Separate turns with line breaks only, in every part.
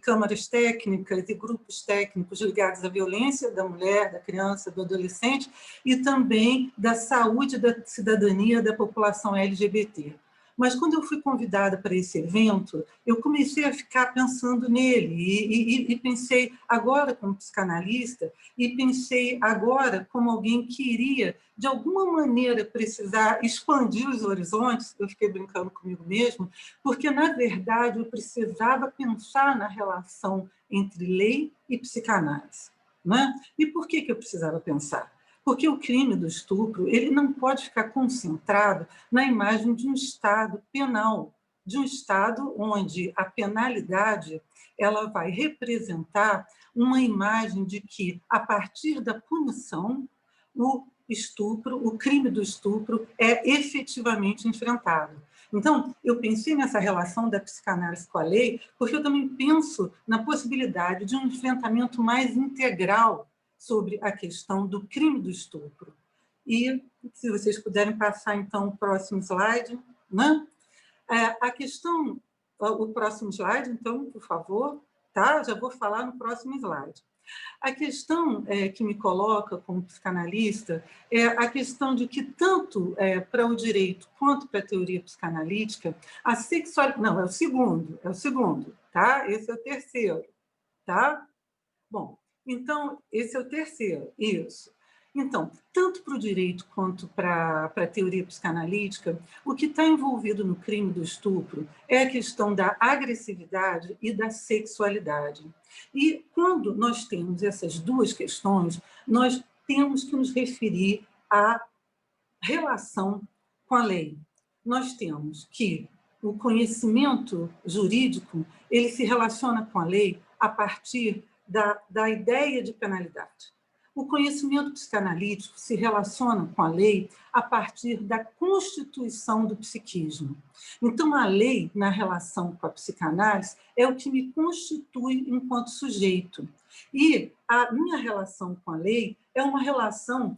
câmaras técnicas e grupos técnicos ligados à violência da mulher, da criança, do adolescente, e também da saúde da cidadania da população LGBT. Mas, quando eu fui convidada para esse evento, eu comecei a ficar pensando nele, e pensei agora como psicanalista, e pensei agora como alguém que iria, de alguma maneira, precisar expandir os horizontes, eu fiquei brincando comigo mesmo, porque, na verdade, eu precisava pensar na relação entre lei e psicanálise. Né? E por que eu precisava pensar? Porque o crime do estupro ele não pode ficar concentrado na imagem de um Estado penal, de um Estado onde a penalidade ela vai representar uma imagem de que, a partir da punição, o estupro, o crime do estupro é efetivamente enfrentado. Então, eu pensei nessa relação da psicanálise com a lei, porque eu também penso na possibilidade de um enfrentamento mais integral sobre a questão do crime do estupro. E, se vocês puderem passar, então, o próximo slide, né? A questão, o próximo slide, então, por favor, tá? Já vou falar no próximo slide. A questão que me coloca como psicanalista é a questão de que, tanto para o direito quanto para a teoria psicanalítica, a sexualidade... Não, é o segundo, tá? Esse é o terceiro, tá? Bom, então, esse é o terceiro, isso. Então, tanto para o direito quanto para a teoria psicanalítica, o que está envolvido no crime do estupro é a questão da agressividade e da sexualidade. E quando nós temos essas duas questões, nós temos que nos referir à relação com a lei. Nós temos que o conhecimento jurídico ele se relaciona com a lei a partir da ideia de penalidade. O conhecimento psicanalítico se relaciona com a lei a partir da constituição do psiquismo. Então, a lei, na relação com a psicanálise, é o que me constitui enquanto sujeito. E a minha relação com a lei é uma relação,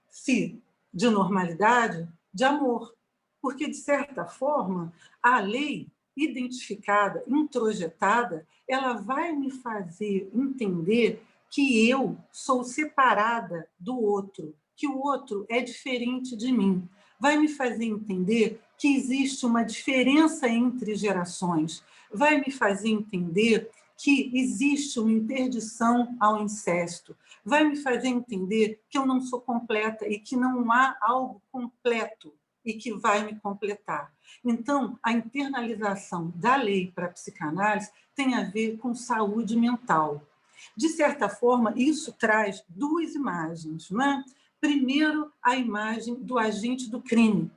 se de normalidade, de amor. Porque, de certa forma, a lei identificada, introjetada, ela vai me fazer entender que eu sou separada do outro, que o outro é diferente de mim. Vai me fazer entender que existe uma diferença entre gerações. Vai me fazer entender que existe uma interdição ao incesto. Vai me fazer entender que eu não sou completa e que não há algo completo e que vai me completar. Então, a internalização da lei para a psicanálise tem a ver com saúde mental. De certa forma, isso traz duas imagens, né? Primeiro, a imagem do agente do crime.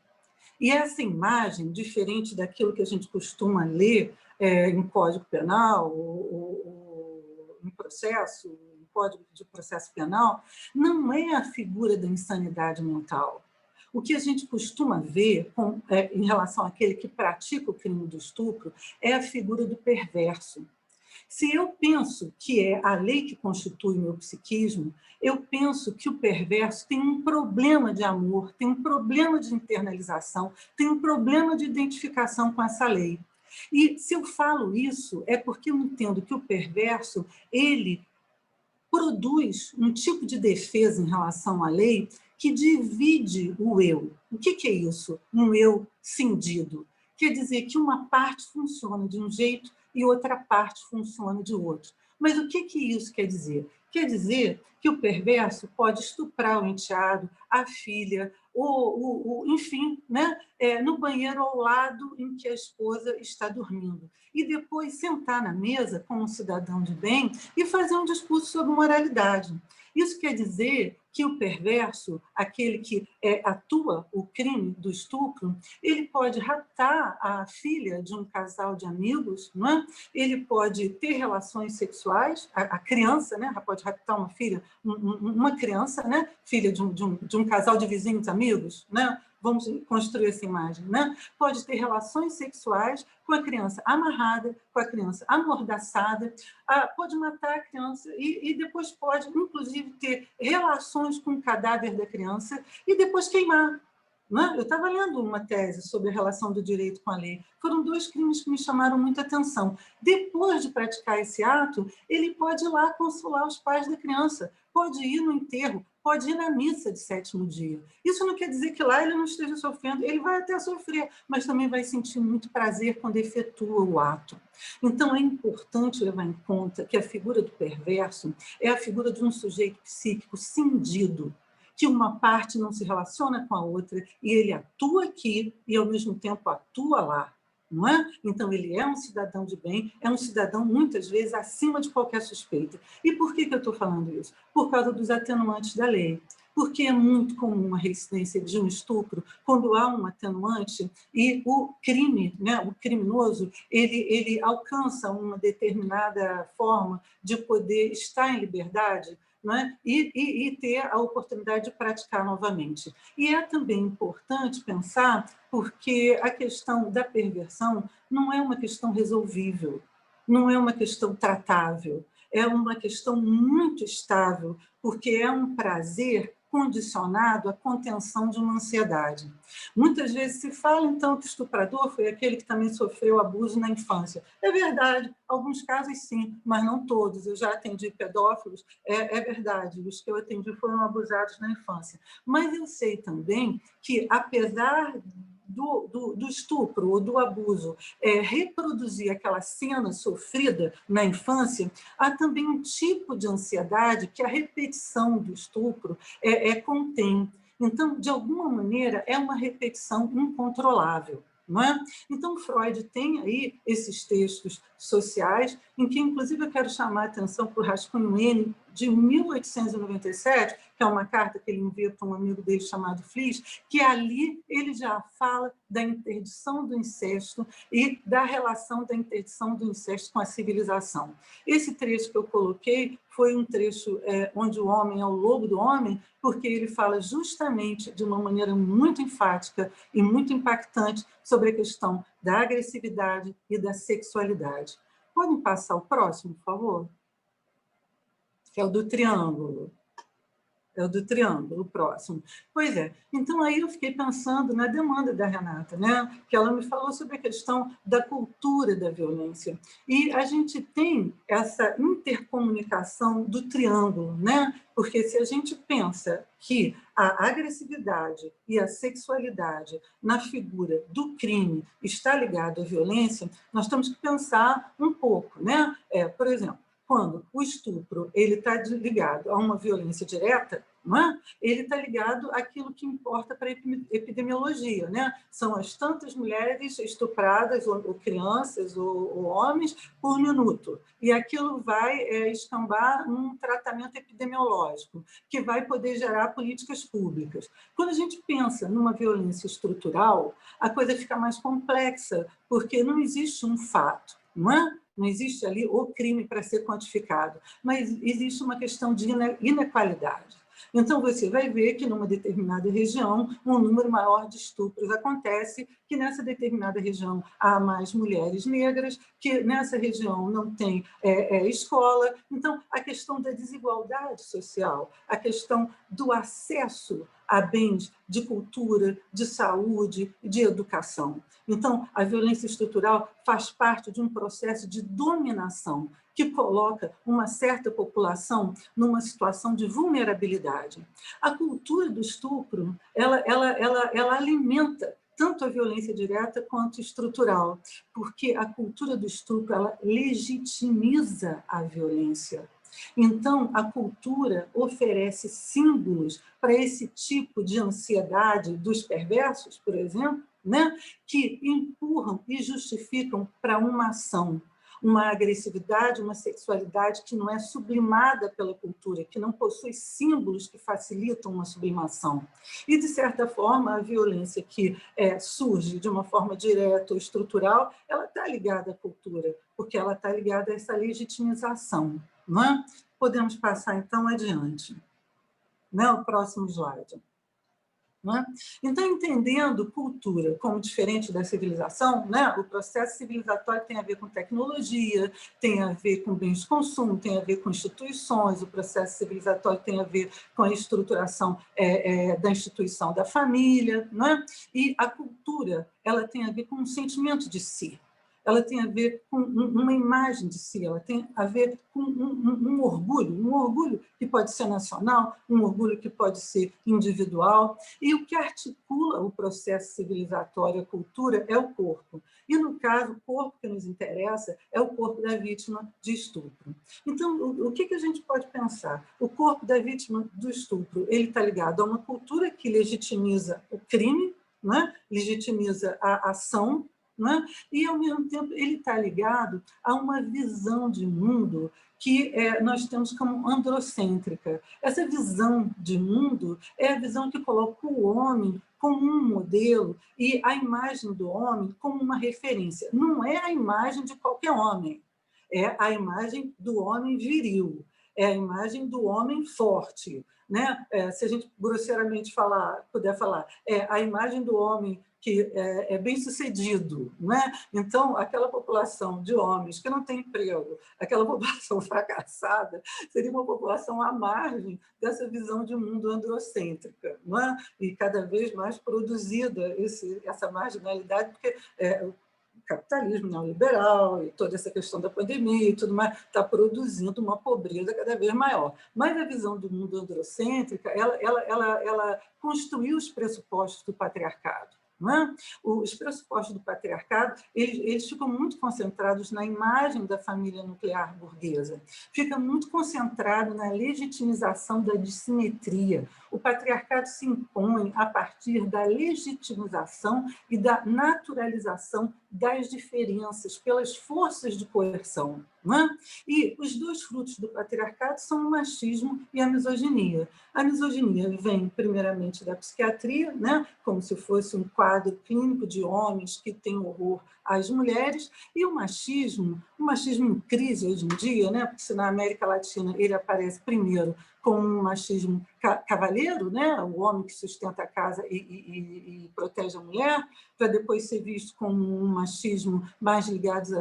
E essa imagem, diferente daquilo que a gente costuma ler em Código Penal, ou em processo, em Código de Processo Penal, não é a figura da insanidade mental. O que a gente costuma ver em relação àquele que pratica o crime do estupro é a figura do perverso. Se eu penso que é a lei que constitui o meu psiquismo, eu penso que o perverso tem um problema de amor, tem um problema de internalização, tem um problema de identificação com essa lei. E se eu falo isso, é porque eu entendo que o perverso, ele produz um tipo de defesa em relação à lei que divide o eu. O que é isso? Um eu cindido. Quer dizer que uma parte funciona de um jeito e outra parte funciona de outro. Mas o que isso quer dizer? Quer dizer que o perverso pode estuprar o enteado, a filha, enfim, né? No banheiro ao lado em que a esposa está dormindo. E depois sentar na mesa como um cidadão de bem e fazer um discurso sobre moralidade. Isso quer dizer que o perverso, aquele que atua o crime do estupro, ele pode raptar a filha de um casal de amigos, não é? Ele pode ter relações sexuais, a criança, né? Pode raptar uma filha, uma criança, né? Filha de um casal de vizinhos amigos, né? Vamos construir essa imagem, né? Pode ter relações sexuais com a criança amarrada, com a criança amordaçada, pode matar a criança e depois pode, inclusive, ter relações com o cadáver da criança e depois queimar. Não é? Eu estava lendo uma tese sobre a relação do direito com a lei. Foram 2 crimes que me chamaram muita atenção. Depois de praticar esse ato, ele pode ir lá consolar os pais da criança, pode ir no enterro, pode ir na missa de 7º dia. Isso não quer dizer que lá ele não esteja sofrendo, ele vai até sofrer, mas também vai sentir muito prazer quando efetua o ato. Então, é importante levar em conta que a figura do perverso é a figura de um sujeito psíquico cindido, que uma parte não se relaciona com a outra, e ele atua aqui e, ao mesmo tempo, atua lá. Não é? Então, ele é um cidadão de bem, é um cidadão, muitas vezes, acima de qualquer suspeita. E por que eu estou falando isso? Por causa dos atenuantes da lei. Porque é muito comum a reincidência de um estupro quando há um atenuante e o crime, né, o criminoso, ele alcança uma determinada forma de poder estar em liberdade, né, e ter a oportunidade de praticar novamente. E é também importante pensar, porque a questão da perversão não é uma questão resolvível, não é uma questão tratável, é uma questão muito estável, porque é um prazer condicionado à contenção de uma ansiedade. Muitas vezes se fala, então, que o estuprador foi aquele que também sofreu abuso na infância. É verdade, alguns casos sim, mas não todos. Eu já atendi pedófilos, é verdade, os que eu atendi foram abusados na infância. Mas eu sei também que, apesar do estupro ou do abuso reproduzir aquela cena sofrida na infância, há também um tipo de ansiedade que a repetição do estupro contém. Então, de alguma maneira, é uma repetição incontrolável. Não é? Então, Freud tem aí esses textos sociais, em que, inclusive, eu quero chamar a atenção para o Rascunho N, de 1897, que é uma carta que ele envia para um amigo dele chamado Fliss, que ali ele já fala da interdição do incesto e da relação da interdição do incesto com a civilização. Esse trecho que eu coloquei foi um trecho onde o homem é o lobo do homem, porque ele fala justamente de uma maneira muito enfática e muito impactante sobre a questão da agressividade e da sexualidade. Podem passar o próximo, por favor? Que é o do triângulo. É o do triângulo, o próximo. Pois é. Então, aí eu fiquei pensando na demanda da Renata, né? Que ela me falou sobre a questão da cultura da violência. E a gente tem essa intercomunicação do triângulo, né? Porque se a gente pensa que a agressividade e a sexualidade na figura do crime está ligado à violência, nós temos que pensar um pouco, né? Por exemplo, quando o estupro está ligado a uma violência direta, não é? Ele está ligado àquilo que importa para a epidemiologia, né? São as tantas mulheres estupradas, ou crianças, ou homens, por minuto. E aquilo vai escambar num tratamento epidemiológico, que vai poder gerar políticas públicas. Quando a gente pensa numa violência estrutural, a coisa fica mais complexa, porque não existe um fato, não é? Não existe ali o crime para ser quantificado, mas existe uma questão de inequalidade. Então, você vai ver que, numa determinada região, um número maior de estupros acontece, que nessa determinada região há mais mulheres negras, que nessa região não tem escola. Então, a questão da desigualdade social, a questão do acesso a bens de cultura, de saúde, de educação. Então, a violência estrutural faz parte de um processo de dominação que coloca uma certa população numa situação de vulnerabilidade. A cultura do estupro, ela alimenta tanto a violência direta quanto estrutural, porque a cultura do estupro, ela legitimiza a violência. Então, a cultura oferece símbolos para esse tipo de ansiedade dos perversos, por exemplo, né, que empurram e justificam para uma ação, uma agressividade, uma sexualidade que não é sublimada pela cultura, que não possui símbolos que facilitam uma sublimação. E, de certa forma, a violência que surge de uma forma direta ou estrutural, ela está ligada à cultura, porque ela está ligada a essa legitimização. Não é? Podemos passar, então, adiante. Né? O próximo slide. Não é? Então, entendendo cultura como diferente da civilização, né, o processo civilizatório tem a ver com tecnologia, tem a ver com bens de consumo, tem a ver com instituições, o processo civilizatório tem a ver com a estruturação da instituição da família, não é? E a cultura ela tem a ver com um sentimento de si. Ela tem a ver com uma imagem de si, ela tem a ver com um orgulho que pode ser nacional, um orgulho que pode ser individual, e o que articula o processo civilizatório, a cultura, é o corpo. E, no caso, o corpo que nos interessa é o corpo da vítima de estupro. Então, o que a gente pode pensar? O corpo da vítima do estupro ele está ligado a uma cultura que legitimiza o crime, né? Legitimiza a ação, né? E, ao mesmo tempo, ele está ligado a uma visão de mundo que nós temos como androcêntrica. Essa visão de mundo é a visão que coloca o homem como um modelo e a imagem do homem como uma referência. Não é a imagem de qualquer homem, é a imagem do homem viril, é a imagem do homem forte. Né? Se a gente grosseiramente puder falar, é a imagem do homem que é bem-sucedido. Né? Então, aquela população de homens que não tem emprego, aquela população fracassada, seria uma população à margem dessa visão de mundo androcêntrica, não é? E cada vez mais produzida essa marginalidade, porque o capitalismo neoliberal e toda essa questão da pandemia e tudo mais está produzindo uma pobreza cada vez maior. Mas a visão do mundo androcêntrica, ela construiu os pressupostos do patriarcado. Não é? Os pressupostos do patriarcado eles ficam muito concentrados na imagem da família nuclear burguesa, fica muito concentrado na legitimização da dissimetria. O patriarcado se impõe a partir da legitimização e da naturalização das diferenças pelas forças de coerção. Não é? E os dois frutos do patriarcado são o machismo e a misoginia. A misoginia vem, primeiramente, da psiquiatria, né? Como se fosse um quadro clínico de homens que têm horror às mulheres, e o machismo em crise hoje em dia, né? Porque se na América Latina ele aparece primeiro como um machismo cavalheiro, né? O homem que sustenta a casa e protege a mulher, para depois ser visto como um machismo mais ligado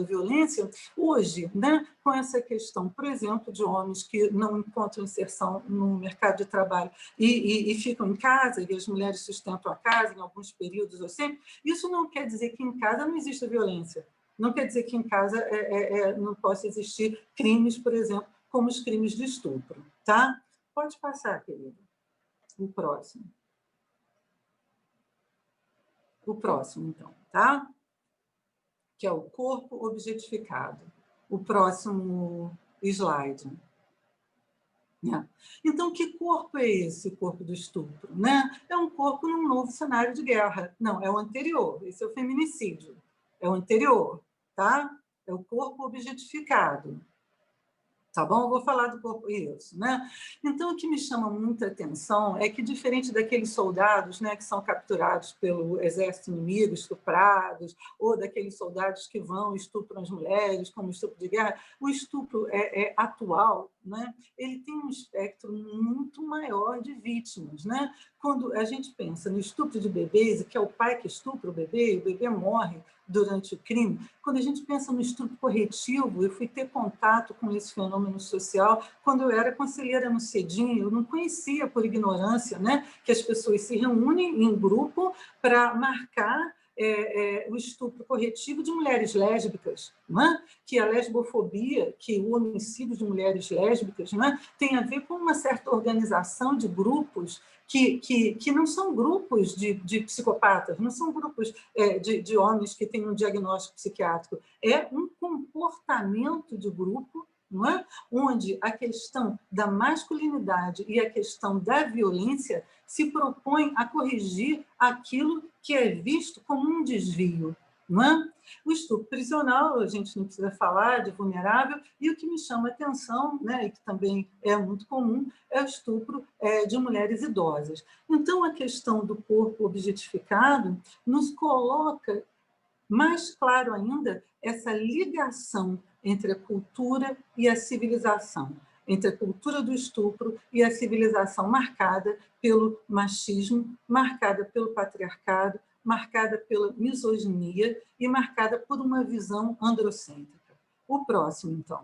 à violência. Hoje, né, com essa questão, por exemplo, de homens que não encontram inserção no mercado de trabalho e ficam em casa, e as mulheres sustentam a casa em alguns períodos ou sempre, isso não quer dizer que em casa não exista violência. Não quer dizer que em casa não possa existir crimes, por exemplo, como os crimes de estupro. Tá? Pode passar, querido. O próximo. O próximo, então, tá? Que é o corpo objetificado. O próximo slide. Então, que corpo é esse corpo do estupro? Né? É um corpo num novo cenário de guerra. Não, é o anterior. Esse é o feminicídio. É o anterior, tá? É o corpo objetificado. Tá bom? Eu vou falar do corpo, isso, né? Então, o que me chama muita atenção é que, diferente daqueles soldados, né, que são capturados pelo exército inimigo, estuprados, ou daqueles soldados que vão e estupram as mulheres, como estupro de guerra, o estupro atual, né, ele tem um espectro muito maior de vítimas, né? Quando a gente pensa no estupro de bebês, que é o pai que estupra o bebê morre durante o crime, quando a gente pensa no estupro corretivo, eu fui ter contato com esse fenômeno social quando eu era conselheira no CEDIM, eu não conhecia por ignorância, né, que as pessoas se reúnem em grupo para marcar o estupro corretivo de mulheres lésbicas, não é? Que a lesbofobia, que o homicídio de mulheres lésbicas, não é? Tem a ver com uma certa organização de grupos que não são grupos de psicopatas, não são grupos de homens que têm um diagnóstico psiquiátrico, é um comportamento de grupo, não é? Onde a questão da masculinidade e a questão da violência se propõem a corrigir aquilo que é visto como um desvio. Não é? O estupro prisional, a gente não precisa falar de vulnerável, e o que me chama a atenção, né, e que também é muito comum, é o estupro de mulheres idosas. Então, a questão do corpo objetificado nos coloca mais claro ainda essa ligação entre a cultura e a civilização, entre a cultura do estupro e a civilização marcada pelo machismo, marcada pelo patriarcado, marcada pela misoginia e marcada por uma visão androcêntrica. O próximo, então.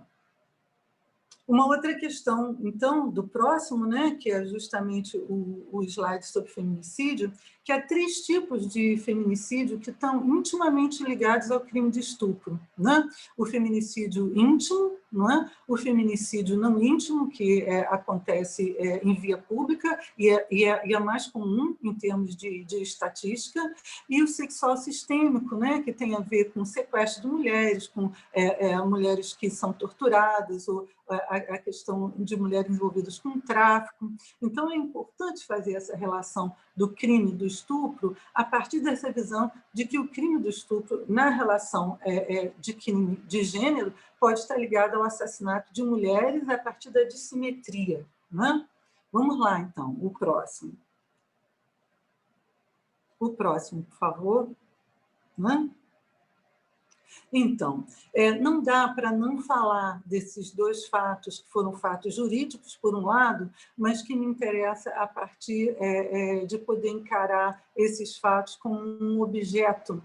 Uma outra questão, então, do próximo, né, que é justamente o slide sobre feminicídio, que há 3 tipos de feminicídio que estão intimamente ligados ao crime de estupro, né? O feminicídio íntimo, não é? O feminicídio não íntimo, que acontece em via pública e é mais comum em termos de estatística, e o sexual sistêmico, né, que tem a ver com sequestro de mulheres, com mulheres que são torturadas, ou a questão de mulheres envolvidas com tráfico. Então, é importante fazer essa relação do crime do estupro a partir dessa visão de que o crime do estupro, na relação de crime de gênero, pode estar ligado ao assassinato de mulheres a partir da dissimetria. Né? Vamos lá, então, o próximo. O próximo, por favor. Né? Então, não dá para não falar desses 2 fatos, que foram fatos jurídicos, por um lado, mas que me interessa a partir de poder encarar esses fatos como um objeto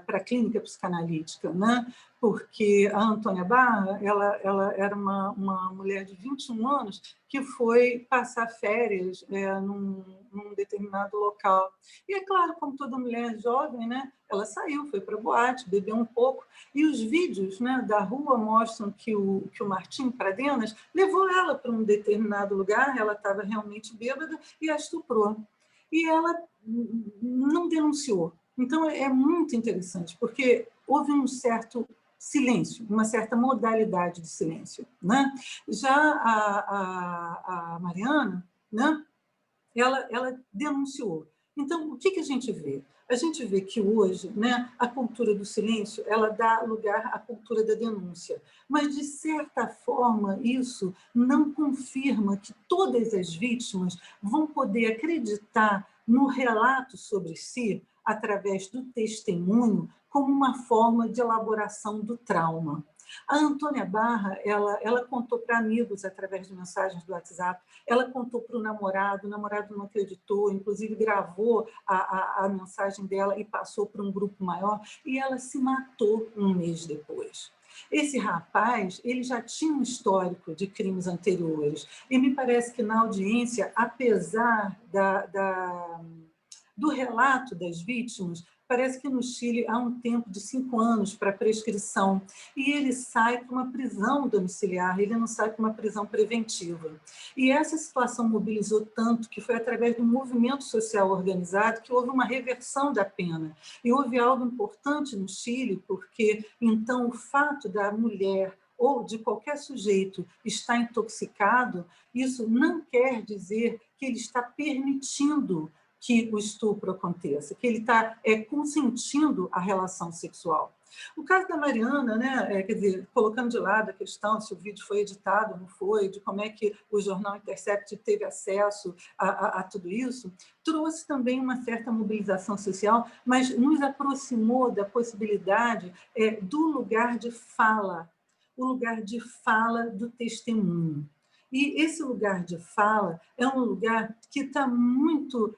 para a clínica psicanalítica, né? Porque a Antônia Barra ela era uma mulher de 21 anos que foi passar férias num determinado local. E, é claro, como toda mulher jovem, né, ela saiu, foi para a boate, bebeu um pouco, e os vídeos, né, da rua mostram que o Martim Pradenas levou ela para um determinado lugar, ela estava realmente bêbada, e a estuprou. E ela não denunciou. Então, é muito interessante, porque houve um certo silêncio, uma certa modalidade de silêncio. Né? Já a Mariana, né, ela denunciou. Então, o que a gente vê? A gente vê que hoje, né, a cultura do silêncio ela dá lugar à cultura da denúncia, mas, de certa forma, isso não confirma que todas as vítimas vão poder acreditar no relato sobre si através do testemunho como uma forma de elaboração do trauma. A Antônia Barra, ela contou para amigos através de mensagens do WhatsApp, ela contou para o namorado não acreditou, inclusive gravou a mensagem dela e passou para um grupo maior, e ela se matou um mês depois. Esse rapaz, ele já tinha um histórico de crimes anteriores, e me parece que na audiência, apesar do relato das vítimas, parece que no Chile há um tempo de 5 anos para prescrição, e ele sai para uma prisão domiciliar, ele não sai para uma prisão preventiva. E essa situação mobilizou tanto que foi através do movimento social organizado que houve uma reversão da pena. E houve algo importante no Chile, porque, então, o fato da mulher ou de qualquer sujeito estar intoxicado, isso não quer dizer que ele está permitindo que o estupro aconteça, que ele está consentindo a relação sexual. O caso da Mariana, né, quer dizer, colocando de lado a questão se o vídeo foi editado ou não foi, de como é que o jornal Intercept teve acesso a tudo isso, trouxe também uma certa mobilização social, mas nos aproximou da possibilidade do lugar de fala, o lugar de fala do testemunho. E esse lugar de fala é um lugar que está muito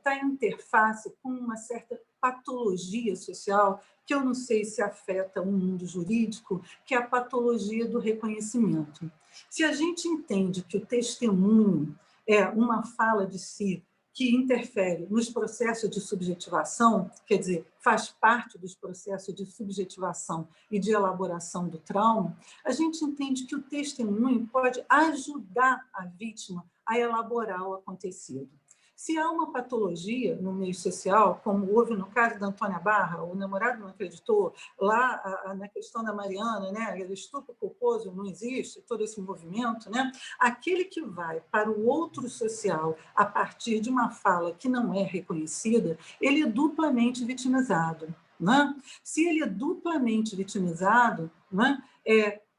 tá em interface com uma certa patologia social, que eu não sei se afeta o mundo jurídico, que é a patologia do reconhecimento. Se a gente entende que o testemunho é uma fala de si que interfere nos processos de subjetivação, quer dizer, faz parte dos processos de subjetivação e de elaboração do trauma, a gente entende que o testemunho pode ajudar a vítima a elaborar o acontecido. Se há uma patologia no meio social, como houve no caso da Antônia Barra, o namorado não acreditou, lá na questão da Mariana, né, o estupro culposo não existe, todo esse movimento, né, aquele que vai para o outro social a partir de uma fala que não é reconhecida, ele é duplamente vitimizado. Né? Se ele é duplamente vitimizado, né,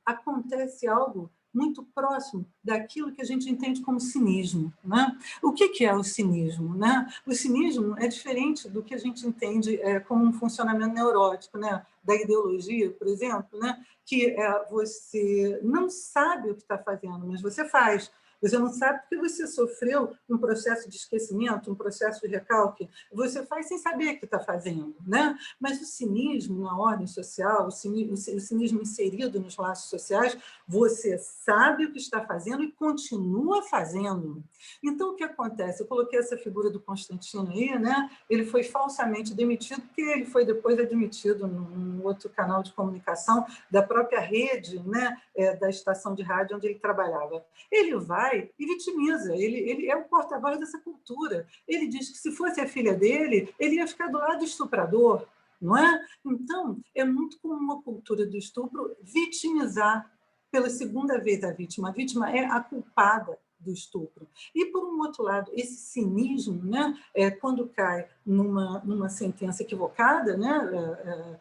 acontece algo muito próximo daquilo que a gente entende como cinismo, né? O que é o cinismo, né? O cinismo é diferente do que a gente entende como um funcionamento neurótico, né? Da ideologia, por exemplo, né? Que você não sabe o que está fazendo, mas você faz. Você não sabe porque você sofreu um processo de esquecimento, um processo de recalque. Você faz sem saber o que está fazendo, né? Mas o cinismo na ordem social, o cinismo inserido nos laços sociais, você sabe o que está fazendo e continua fazendo. Então, o que acontece? Eu coloquei essa figura do Constantino aí, né? Ele foi falsamente demitido, porque ele foi depois admitido num outro canal de comunicação da própria rede, né? Da estação de rádio onde ele trabalhava. Ele vai e vitimiza, ele é o porta-voz dessa cultura. Ele diz que se fosse a filha dele, ele ia ficar do lado do estuprador, não é? Então, é muito comum a cultura do estupro vitimizar pela segunda vez a vítima. A vítima é a culpada do estupro. E, por um outro lado, esse cinismo, né, quando cai numa sentença equivocada, né,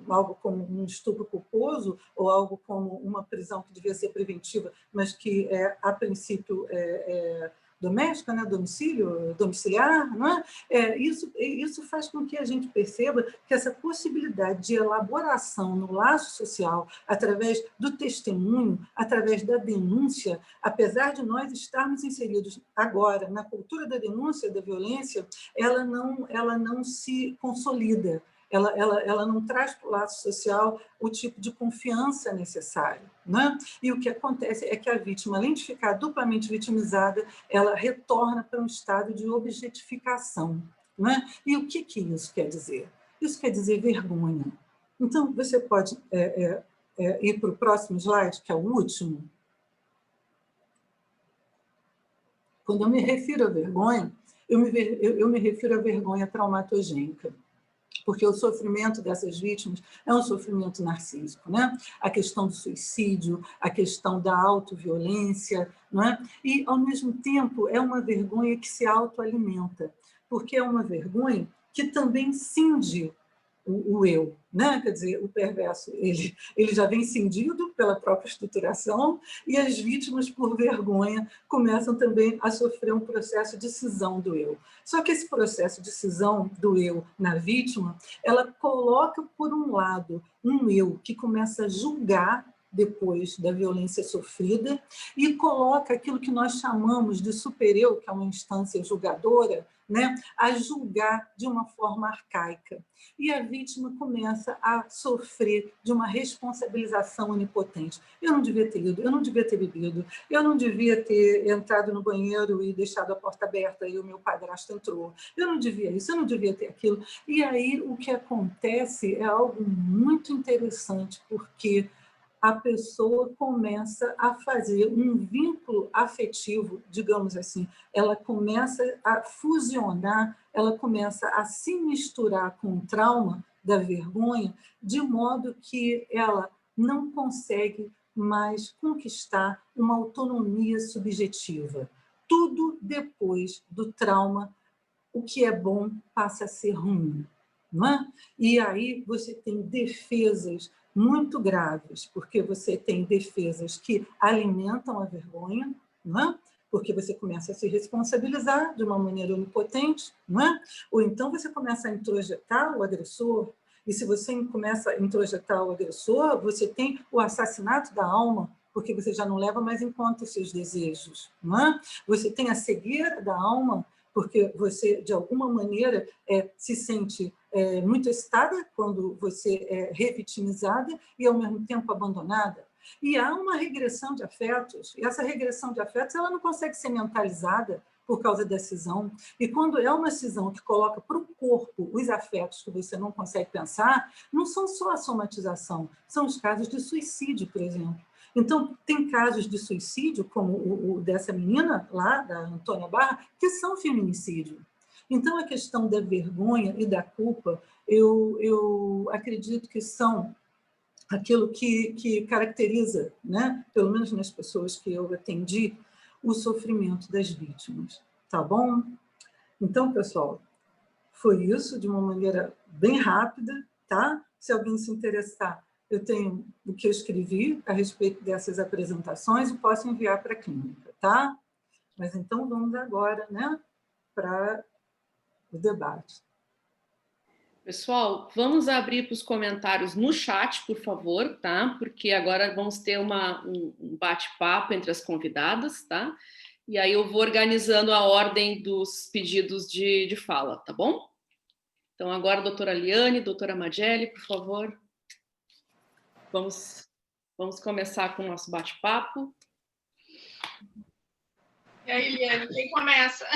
algo como um estupro culposo, ou algo como uma prisão que devia ser preventiva, mas que, a princípio, doméstica, né, domiciliar, não é? Isso faz com que a gente perceba que essa possibilidade de elaboração no laço social, através do testemunho, através da denúncia, apesar de nós estarmos inseridos agora na cultura da denúncia da violência, ela não se consolida. Ela não traz para o laço social o tipo de confiança necessário, né? E o que acontece é que a vítima, além de ficar duplamente vitimizada, ela retorna para um estado de objetificação, né? E o que isso quer dizer? Isso quer dizer vergonha. Então, você pode ir para o próximo slide, que é o último. Quando eu me refiro à vergonha, eu me refiro à vergonha traumatogênica, porque o sofrimento dessas vítimas é um sofrimento narcísico, né? A questão do suicídio, a questão da autoviolência, não é? E, ao mesmo tempo, é uma vergonha que se autoalimenta, porque é uma vergonha que também cinge o eu, né? Quer dizer, o perverso, ele já vem cindido pela própria estruturação, e as vítimas, por vergonha, começam também a sofrer um processo de cisão do eu. Só que esse processo de cisão do eu na vítima, ela coloca, por um lado, um eu que começa a julgar depois da violência sofrida, e coloca aquilo que nós chamamos de supereu, que é uma instância julgadora, né, a julgar de uma forma arcaica. E a vítima começa a sofrer de uma responsabilização onipotente. Eu não devia ter ido, eu não devia ter bebido, eu não devia ter entrado no banheiro e deixado a porta aberta e o meu padrasto entrou, eu não devia isso, eu não devia ter aquilo. E aí o que acontece é algo muito interessante, porque a pessoa começa a fazer um vínculo afetivo, digamos assim, ela começa a fusionar, ela começa a se misturar com o trauma da vergonha, de modo que ela não consegue mais conquistar uma autonomia subjetiva. Tudo depois do trauma, o que é bom passa a ser ruim, não é? E aí você tem defesas muito graves, porque você tem defesas que alimentam a vergonha, não é? Porque você começa a se responsabilizar de uma maneira onipotente, não é? Ou então você começa a introjetar o agressor, e se você começa a introjetar o agressor, você tem o assassinato da alma, porque você já não leva mais em conta os seus desejos, não é? Você tem a cegueira da alma, porque você, de alguma maneira, se sente muito excitada quando você é revitimizada e, ao mesmo tempo, abandonada. E há uma regressão de afetos, e essa regressão de afetos ela não consegue ser mentalizada por causa da cisão. E quando é uma cisão que coloca para o corpo os afetos que você não consegue pensar, não são só a somatização, são os casos de suicídio, por exemplo. Então, tem casos de suicídio, como o dessa menina lá, da Antônia Barra, que são feminicídio. Então, a questão da vergonha e da culpa, eu acredito que são aquilo que caracteriza, né, pelo menos nas pessoas que eu atendi, o sofrimento das vítimas. Tá bom? Então, pessoal, foi isso de uma maneira bem rápida, tá? Se alguém se interessar, eu tenho o que eu escrevi a respeito dessas apresentações e posso enviar para a clínica, tá? Mas então vamos agora, né, para o debate.
Pessoal, vamos abrir para os comentários no chat, por favor, tá? Porque agora vamos ter um bate-papo entre as convidadas, tá? E aí eu vou organizando a ordem dos pedidos de fala, tá bom? Então agora, doutora Liane, doutora Mageli, por favor. Vamos começar com o nosso bate-papo.
E aí, Liane, quem começa?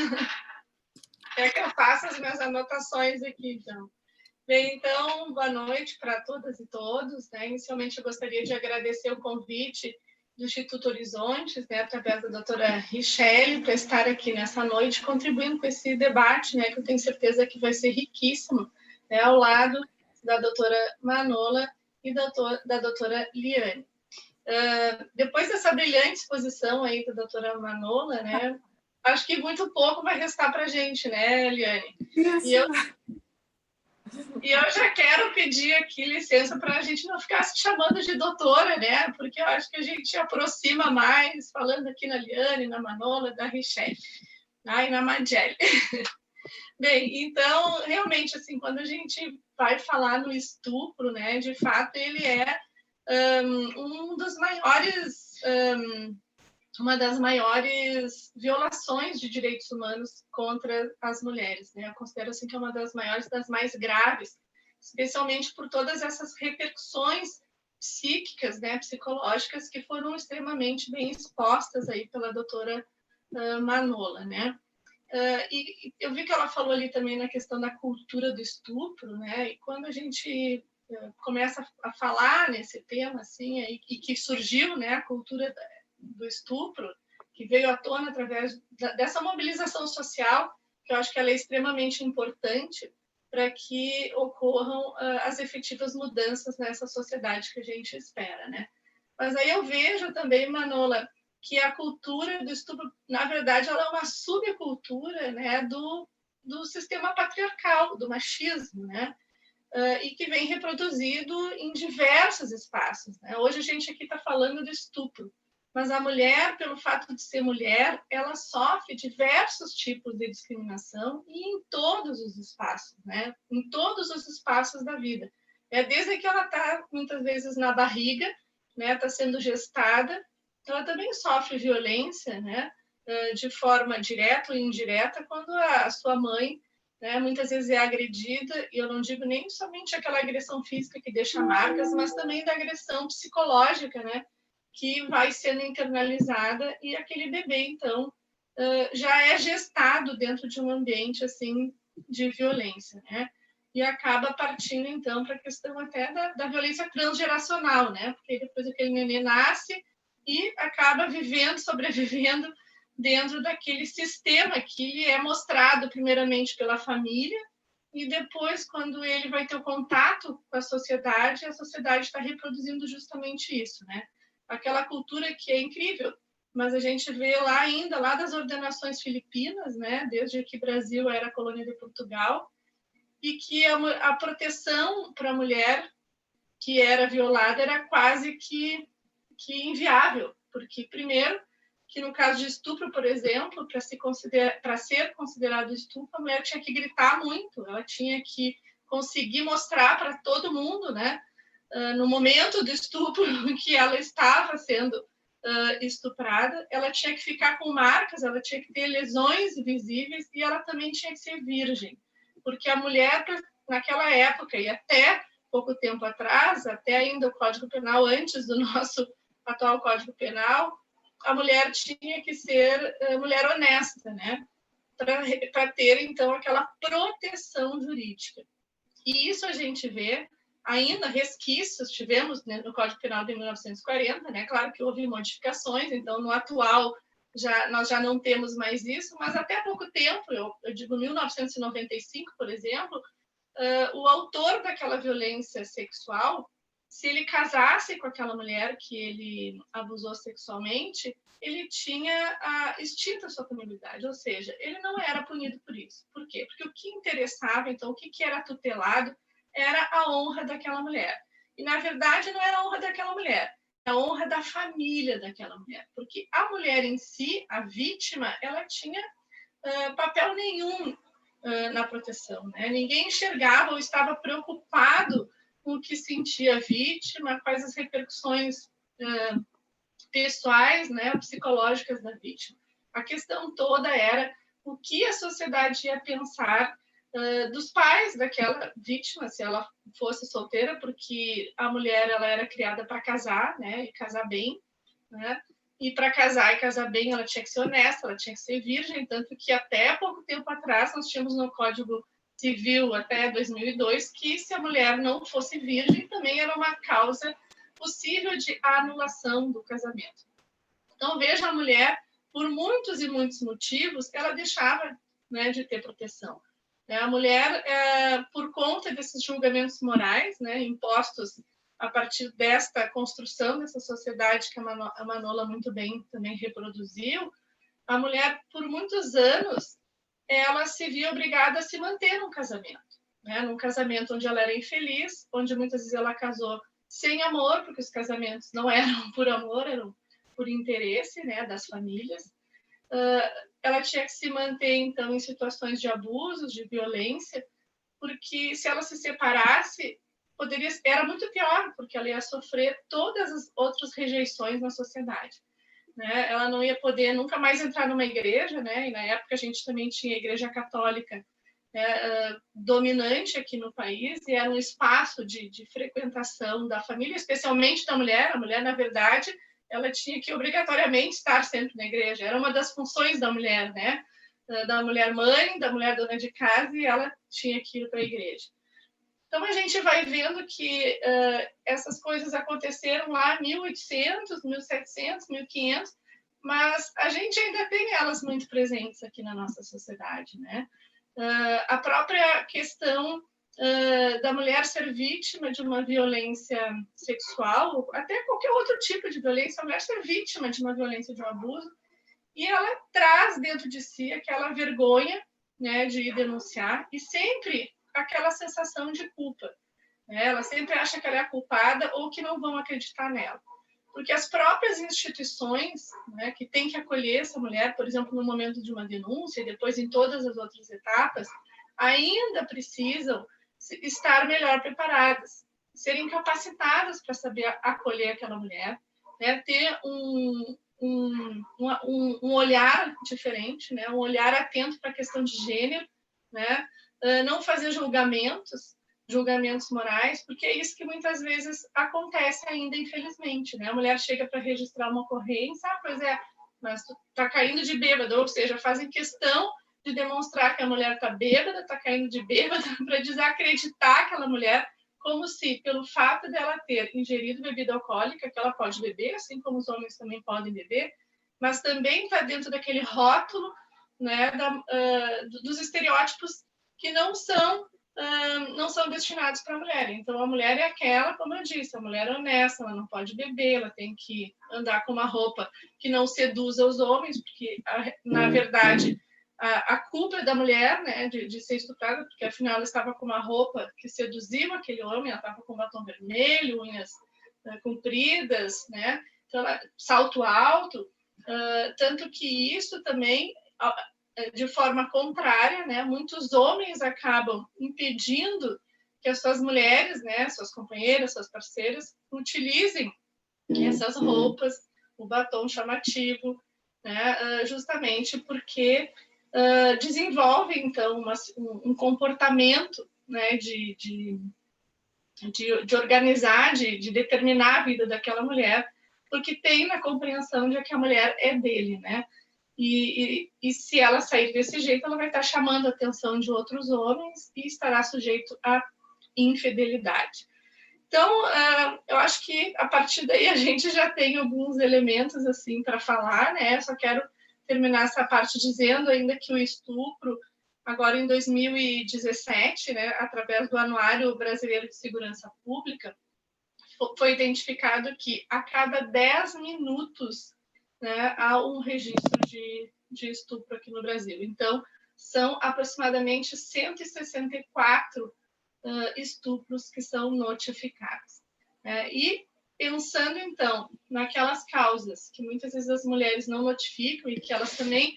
Quer que eu faça as minhas anotações aqui, então? Bem, então, boa noite para todas e todos, né? Inicialmente, eu gostaria de agradecer o convite do Instituto Horizontes, né, através da doutora Richelle, para estar aqui nessa noite, contribuindo com esse debate, né, que eu tenho certeza que vai ser riquíssimo, né, ao lado da doutora Manola e da doutora Liane. Depois dessa brilhante exposição aí da doutora Manola, né, acho que muito pouco vai restar para a gente, né, Liane?
Isso.
E eu já quero pedir aqui licença para a gente não ficar se chamando de doutora, né? Porque eu acho que a gente aproxima mais, falando aqui na Liane, na Manola, da Richelle, né? E na Mageli. Bem, então, realmente, assim, quando a gente vai falar no estupro, né, de fato, ele é um dos maiores... uma das maiores violações de direitos humanos contra as mulheres, né? Eu considero assim que é uma das maiores, das mais graves, especialmente por todas essas repercussões psíquicas, né, psicológicas, que foram extremamente bem expostas aí pela doutora Manola, né? E eu vi que ela falou ali também na questão da cultura do estupro, né? E quando a gente começa a falar nesse tema, assim, e que surgiu, né, a cultura do estupro, que veio à tona através dessa mobilização social, que eu acho que ela é extremamente importante para que ocorram as efetivas mudanças nessa sociedade que a gente espera, né? Mas aí eu vejo também, Manola, que a cultura do estupro, na verdade, ela é uma subcultura, né, do sistema patriarcal, do machismo, né? E que vem reproduzido em diversos espaços, né? Hoje a gente aqui está falando do estupro, mas a mulher, pelo fato de ser mulher, ela sofre diversos tipos de discriminação e em todos os espaços, né? Em todos os espaços da vida. Desde que ela está, muitas vezes, na barriga, né? Está sendo gestada, ela também sofre violência, né? De forma direta ou indireta, quando a sua mãe, né, muitas vezes é agredida, e eu não digo nem somente aquela agressão física que deixa marcas, mas também da agressão psicológica, né? Que vai sendo internalizada e aquele bebê, então, já é gestado dentro de um ambiente, assim, de violência, né? E acaba partindo, então, para a questão até da violência transgeracional, né? Porque depois aquele neném nasce e acaba vivendo, sobrevivendo dentro daquele sistema que lhe é mostrado primeiramente pela família e depois, quando ele vai ter o contato com a sociedade está reproduzindo justamente isso, né? Aquela cultura que é incrível, mas a gente vê lá ainda, lá das ordenações filipinas, né, desde que o Brasil era colônia de Portugal, e que a proteção para a mulher que era violada era quase que inviável, porque, primeiro, que no caso de estupro, por exemplo, para ser considerado estupro, a mulher tinha que gritar muito, ela tinha que conseguir mostrar para todo mundo, né, no momento do estupro que ela estava sendo estuprada, ela tinha que ficar com marcas, ela tinha que ter lesões visíveis e ela também tinha que ser virgem, porque a mulher, naquela época e até pouco tempo atrás, até ainda o Código Penal, antes do nosso atual Código Penal, a mulher tinha que ser mulher honesta, né? Para ter, então, aquela proteção jurídica. E isso a gente vê ainda resquícios, tivemos, né, no Código Penal de 1940, né? Claro que houve modificações, então no atual nós já não temos mais isso, mas até pouco tempo, eu digo 1995, por exemplo, o autor daquela violência sexual, se ele casasse com aquela mulher que ele abusou sexualmente, ele tinha extinta a sua punibilidade, ou seja, ele não era punido por isso. Por quê? Porque o que interessava, então, o que era tutelado, era a honra daquela mulher. E, na verdade, não era a honra daquela mulher, é a honra da família daquela mulher. Porque a mulher em si, a vítima, ela tinha papel nenhum na proteção, né? Ninguém enxergava ou estava preocupado com o que sentia a vítima, quais as repercussões pessoais, né, psicológicas da vítima. A questão toda era o que a sociedade ia pensar dos pais daquela vítima, se ela fosse solteira, porque a mulher ela era criada para casar, né, e casar bem, né? E para casar e casar bem, ela tinha que ser honesta, ela tinha que ser virgem, tanto que até pouco tempo atrás nós tínhamos no Código Civil, até 2002, que se a mulher não fosse virgem, também era uma causa possível de anulação do casamento. Então, veja, a mulher, por muitos e muitos motivos, ela deixava, né, de ter proteção. A mulher, por conta desses julgamentos morais, né, impostos a partir desta construção dessa sociedade que a Manola muito bem também reproduziu, a mulher, por muitos anos, ela se via obrigada a se manter num casamento, né? Num casamento onde ela era infeliz, onde muitas vezes ela casou sem amor, porque os casamentos não eram por amor, eram por interesse, né, das famílias. Ela tinha que se manter, então, em situações de abusos, de violência, porque se ela se separasse, era muito pior, porque ela ia sofrer todas as outras rejeições na sociedade, né? Ela não ia poder nunca mais entrar numa igreja, né? E na época a gente também tinha a Igreja Católica, né, dominante aqui no país, e era um espaço de frequentação da família, especialmente da mulher. A mulher, na verdade, ela tinha que obrigatoriamente estar sempre na igreja. Era uma das funções da mulher, né? Da mulher mãe, da mulher dona de casa, e ela tinha que ir para a igreja. Então, a gente vai vendo que essas coisas aconteceram lá em 1800, 1700, 1500, mas a gente ainda tem elas muito presentes aqui na nossa sociedade, né? A própria questão da mulher ser vítima de uma violência sexual, até qualquer outro tipo de violência, a mulher ser vítima de uma violência, de um abuso, e ela traz dentro de si aquela vergonha, né, de ir denunciar, e sempre aquela sensação de culpa, né? Ela sempre acha que ela é a culpada ou que não vão acreditar nela. Porque as próprias instituições, né, que têm que acolher essa mulher, por exemplo, no momento de uma denúncia e depois em todas as outras etapas, ainda precisam estar melhor preparadas, serem capacitadas para saber acolher aquela mulher, né, ter um olhar diferente, né, um olhar atento para a questão de gênero, né, não fazer julgamentos morais, porque é isso que muitas vezes acontece ainda, infelizmente, né? A mulher chega para registrar uma ocorrência, pois é, mas tu tá caindo de bêbado, ou seja, fazem questão de demonstrar que a mulher está bêbada, está caindo de bêbada, para desacreditar aquela mulher, como se, pelo fato dela ter ingerido bebida alcoólica, que ela pode beber, assim como os homens também podem beber, mas também está dentro daquele rótulo, né, dos estereótipos que não são destinados para a mulher. Então, a mulher é aquela, como eu disse, a mulher é honesta, ela não pode beber, ela tem que andar com uma roupa que não seduza os homens, porque, na verdade, a culpa é da mulher, né, de ser estuprada, porque, afinal, ela estava com uma roupa que seduziu aquele homem, ela estava com batom vermelho, unhas compridas, né, então, salto alto, tanto que isso também, de forma contrária, né, muitos homens acabam impedindo que as suas mulheres, né, suas companheiras, suas parceiras, utilizem essas roupas, o batom chamativo, né, justamente porque desenvolvem, então, um comportamento, né, de organizar, de determinar a vida daquela mulher, porque tem na compreensão de que a mulher é dele, né? E se ela sair desse jeito, ela vai estar chamando a atenção de outros homens e estará sujeito à infidelidade. Então, eu acho que a partir daí a gente já tem alguns elementos assim para falar, né? Só quero terminar essa parte dizendo ainda que o estupro, agora em 2017, né, através do Anuário Brasileiro de Segurança Pública, foi identificado que a cada 10 minutos, né, há um registro de estupro aqui no Brasil. Então, são aproximadamente 164 estupros que são notificados. E pensando, então, naquelas causas que muitas vezes as mulheres não notificam e que elas também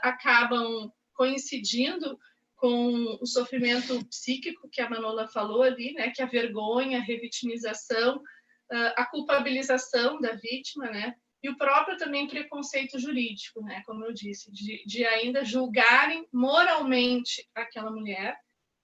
acabam coincidindo com o sofrimento psíquico que a Manola falou ali, né, que a vergonha, a revitimização, a culpabilização da vítima, né, e o próprio também preconceito jurídico, né, como eu disse, de ainda julgarem moralmente aquela mulher,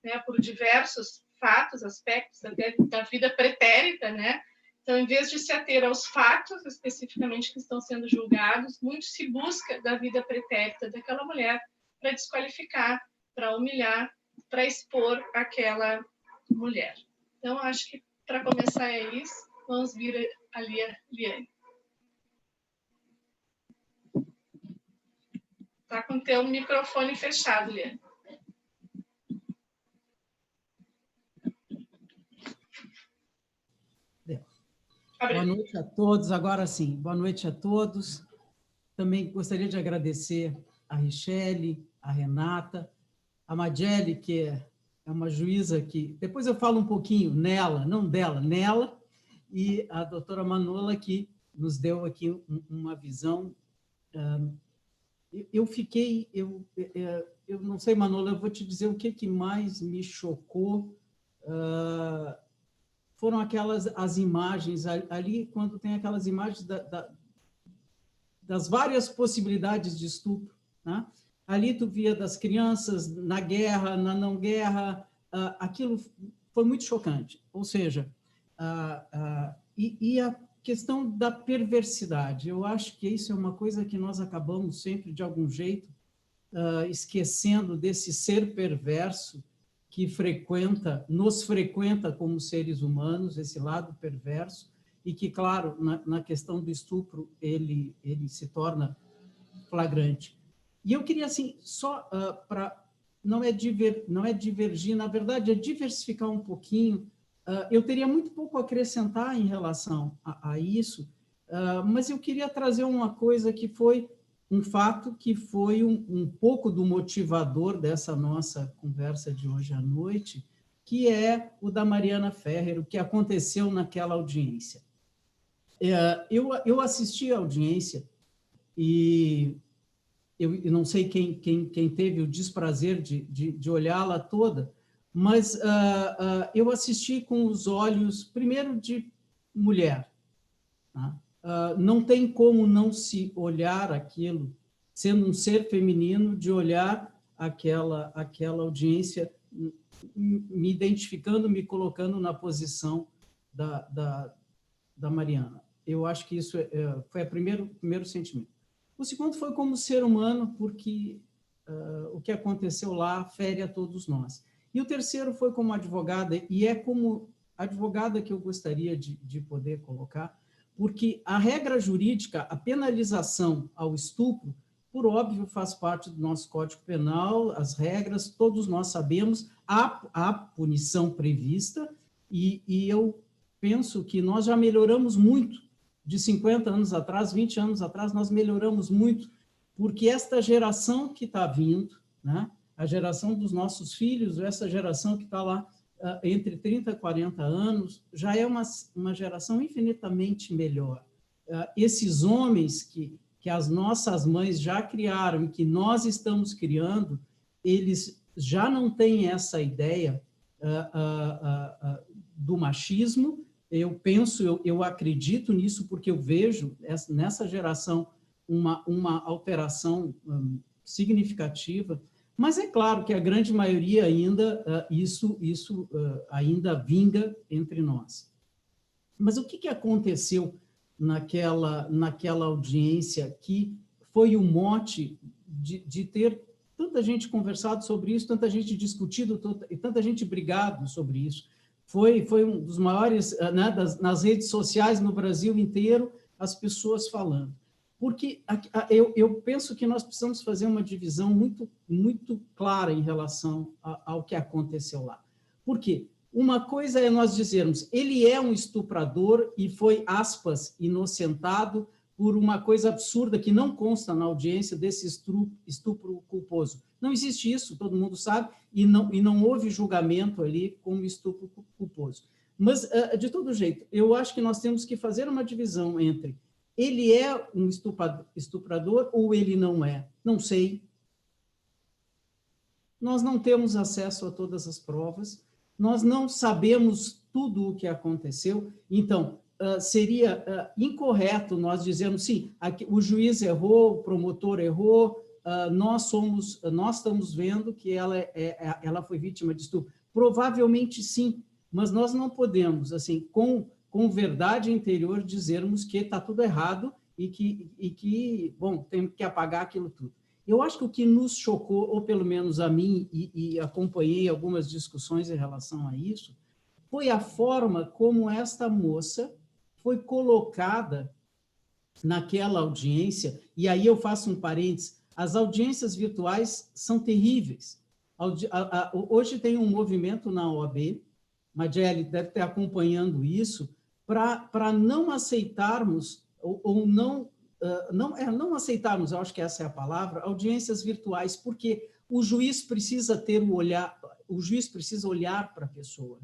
né, por diversos fatos, aspectos até da vida pretérita, né. Então, em vez de se ater aos fatos especificamente que estão sendo julgados, muito se busca da vida pretérita daquela mulher para desqualificar, para humilhar, para expor aquela mulher. Então, acho que para começar é isso. Vamos vir ali a Liane. Está com o teu microfone fechado, Liane.
Boa noite a todos. Agora sim, boa noite a todos. Também gostaria de agradecer a Richelle, a Renata, a Madjelle, que é uma juíza que... Depois eu falo um pouquinho nela, não dela, nela, e a doutora Manola, que nos deu aqui uma visão. Eu fiquei... Eu não sei, Manola, eu vou te dizer o que mais me chocou. Foram as imagens ali, quando tem aquelas imagens das várias possibilidades de estupro, né? Ali tu via das crianças na guerra, na não guerra, aquilo foi muito chocante. Ou seja, e a questão da perversidade, eu acho que isso é uma coisa que nós acabamos sempre, de algum jeito, esquecendo desse ser perverso que nos frequenta como seres humanos, esse lado perverso, e que, claro, na questão do estupro, ele se torna flagrante. E eu queria, assim, só para... Não é divergir, na verdade, é diversificar um pouquinho. Eu teria muito pouco a acrescentar em relação a isso, mas eu queria trazer uma coisa que foi um fato que foi um pouco do motivador dessa nossa conversa de hoje à noite, que é o da Mariana Ferrer, o que aconteceu naquela audiência. Eu assisti à audiência e eu não sei quem teve o desprazer de olhá-la toda, mas eu assisti com os olhos, primeiro, de mulher, tá? Não tem como não se olhar aquilo, sendo um ser feminino, de olhar aquela audiência, me identificando, me colocando na posição da Mariana. Eu acho que isso foi o primeiro sentimento. O segundo foi como ser humano, porque o que aconteceu lá fere a todos nós. E o terceiro foi como advogada, e é como advogada que eu gostaria de poder colocar, porque a regra jurídica, a penalização ao estupro, por óbvio, faz parte do nosso Código Penal, as regras, todos nós sabemos, há punição prevista, e eu penso que nós já melhoramos muito, de 50 anos atrás, 20 anos atrás, nós melhoramos muito, porque esta geração que está vindo, né, a geração dos nossos filhos, essa geração que está lá entre 30 e 40 anos, já é uma geração infinitamente melhor. Esses homens que as nossas mães já criaram e que nós estamos criando, eles já não têm essa ideia do machismo. Eu penso, eu acredito nisso, porque eu vejo nessa geração uma alteração significativa, mas é claro que a grande maioria ainda, isso ainda vinga entre nós. Mas o que aconteceu naquela audiência que foi o mote de ter tanta gente conversado sobre isso, tanta gente discutido e tanta gente brigado sobre isso? Foi um dos maiores, né, nas redes sociais no Brasil inteiro, as pessoas falando. Porque eu penso que nós precisamos fazer uma divisão muito, muito clara em relação ao que aconteceu lá. Por quê? Uma coisa é nós dizermos, ele é um estuprador e foi, aspas, inocentado por uma coisa absurda que não consta na audiência desse estupro culposo. Não existe isso, todo mundo sabe, e não houve julgamento ali como estupro culposo. Mas, de todo jeito, eu acho que nós temos que fazer uma divisão entre ele é um estuprador ou ele não é. Não sei. Nós não temos acesso a todas as provas, nós não sabemos tudo o que aconteceu, então, seria incorreto nós dizermos, sim, o juiz errou, o promotor errou, nós estamos vendo que ela foi vítima de estupro. Provavelmente sim, mas nós não podemos, assim, com verdade interior, dizermos que está tudo errado e que, bom, tem que apagar aquilo tudo. Eu acho que o que nos chocou, ou pelo menos a mim, e acompanhei algumas discussões em relação a isso, foi a forma como esta moça foi colocada naquela audiência, e aí eu faço um parênteses, as audiências virtuais são terríveis. Hoje tem um movimento na OAB, Marielle deve estar acompanhando isso, para não aceitarmos, ou não aceitarmos, eu acho que essa é a palavra, audiências virtuais, porque o juiz precisa ter o olhar, o juiz precisa olhar para a pessoa.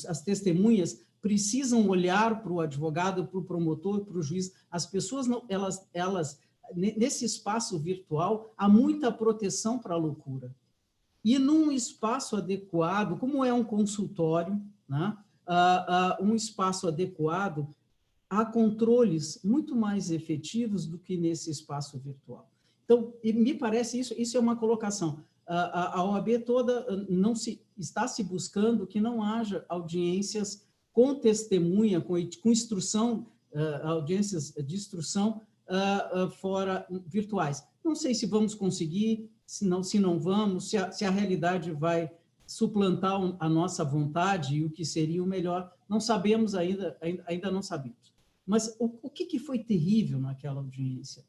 As testemunhas precisam olhar para o advogado, para o promotor, para o juiz. As pessoas, não, elas, nesse espaço virtual, há muita proteção para a loucura. E num espaço adequado, como é um consultório, né, um espaço adequado, há controles muito mais efetivos do que nesse espaço virtual. Então, me parece isso é uma colocação. A OAB toda está se buscando que não haja audiências com testemunha, com instrução, audiências de instrução fora virtuais. Não sei se vamos conseguir, se não vamos, se a realidade vai suplantar a nossa vontade e o que seria o melhor, não sabemos ainda não sabemos. Mas o que foi terrível naquela audiência?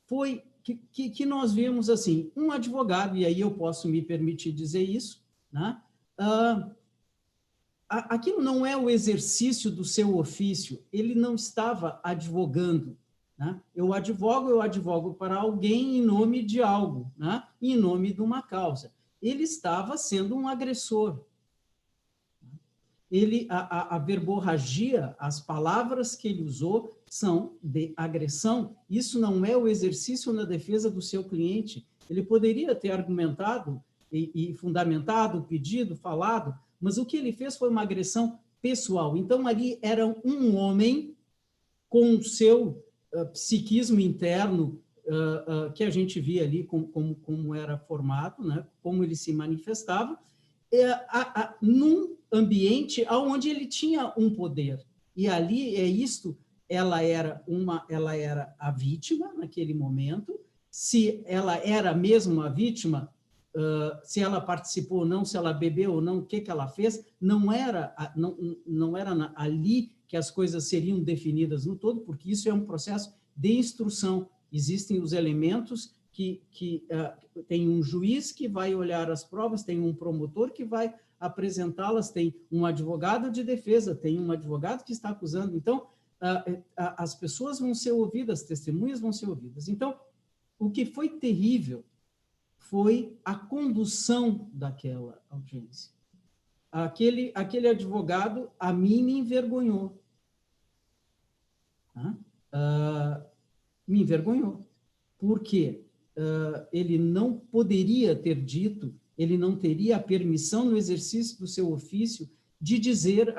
Foi que nós vimos, assim, um advogado, e aí eu posso me permitir dizer isso, né? Aquilo não é o exercício do seu ofício, ele não estava advogando, né? Eu advogo para alguém em nome de algo, né? Em nome de uma causa. Ele estava sendo um agressor. A verborragia, as palavras que ele usou são de agressão. Isso não é o exercício na defesa do seu cliente. Ele poderia ter argumentado e fundamentado, pedido, falado, mas o que ele fez foi uma agressão pessoal. Então, ali era um homem com o seu psiquismo interno, que a gente via ali como era formado, né? Como ele se manifestava, num ambiente onde ele tinha um poder. E ali ela era a vítima naquele momento. Se ela era mesmo a vítima, se ela participou ou não, se ela bebeu ou não, o que ela fez, não era ali que as coisas seriam definidas no todo, porque isso é um processo de instrução. Existem os elementos que tem um juiz que vai olhar as provas, tem um promotor que vai apresentá-las, tem um advogado de defesa, tem um advogado que está acusando. Então, as pessoas vão ser ouvidas, as testemunhas vão ser ouvidas. Então, o que foi terrível foi a condução daquela audiência. Aquele advogado, a mim, me envergonhou. Me envergonhou. Por quê? Ele não poderia ter dito, ele não teria a permissão no exercício do seu ofício de dizer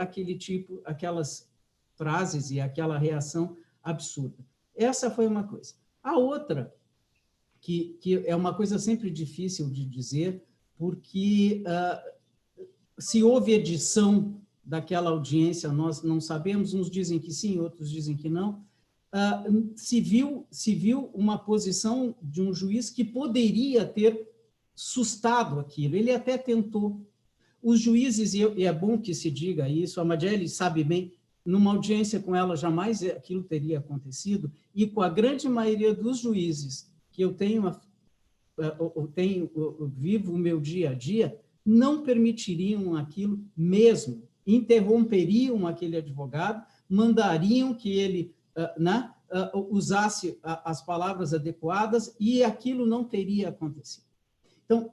aquelas frases e aquela reação absurda. Essa foi uma coisa. A outra, que é uma coisa sempre difícil de dizer, porque se houve edição daquela audiência, nós não sabemos, uns dizem que sim, outros dizem que não, se viu uma posição de um juiz que poderia ter sustado aquilo, ele até tentou. Os juízes, e é bom que se diga isso, a Marielle sabe bem, numa audiência com ela jamais aquilo teria acontecido, e com a grande maioria dos juízes que eu vivo o meu dia a dia, não permitiriam aquilo mesmo, interromperiam aquele advogado, mandariam que ele usasse as palavras adequadas e aquilo não teria acontecido. Então,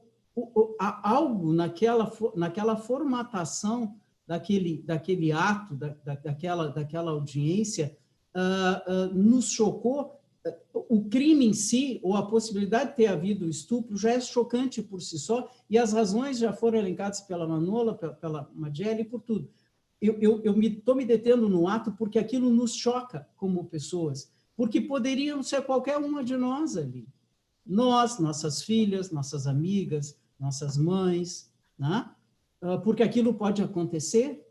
algo naquela formatação daquele ato, daquela audiência, nos chocou. O crime em si, ou a possibilidade de ter havido estupro, já é chocante por si só, e as razões já foram elencadas pela Manola, pela Madiele, e por tudo. Eu estou me detendo no ato porque aquilo nos choca como pessoas, porque poderiam ser qualquer uma de nós ali. Nós, nossas filhas, nossas amigas, nossas mães, né? Porque aquilo pode acontecer.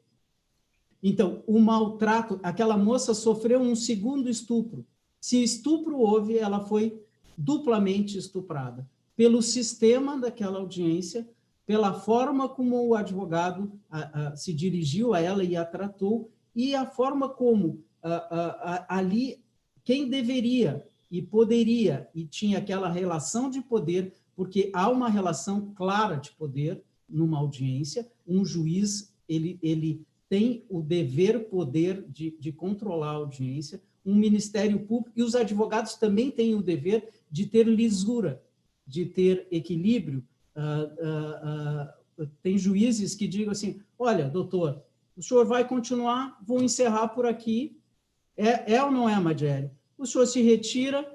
Então, o maltrato, aquela moça sofreu um segundo estupro. Se estupro houve, ela foi duplamente estuprada pelo sistema daquela audiência, pela forma como o advogado se dirigiu a ela e a tratou, e a forma como ali quem deveria e poderia, e tinha aquela relação de poder, porque há uma relação clara de poder numa audiência, um juiz, ele tem o poder de controlar a audiência, um Ministério Público, e os advogados também têm o dever de ter lisura, de ter equilíbrio. Tem juízes que digam assim, olha, doutor, o senhor vai continuar, vou encerrar por aqui, ou não é, Madiele? O senhor se retira,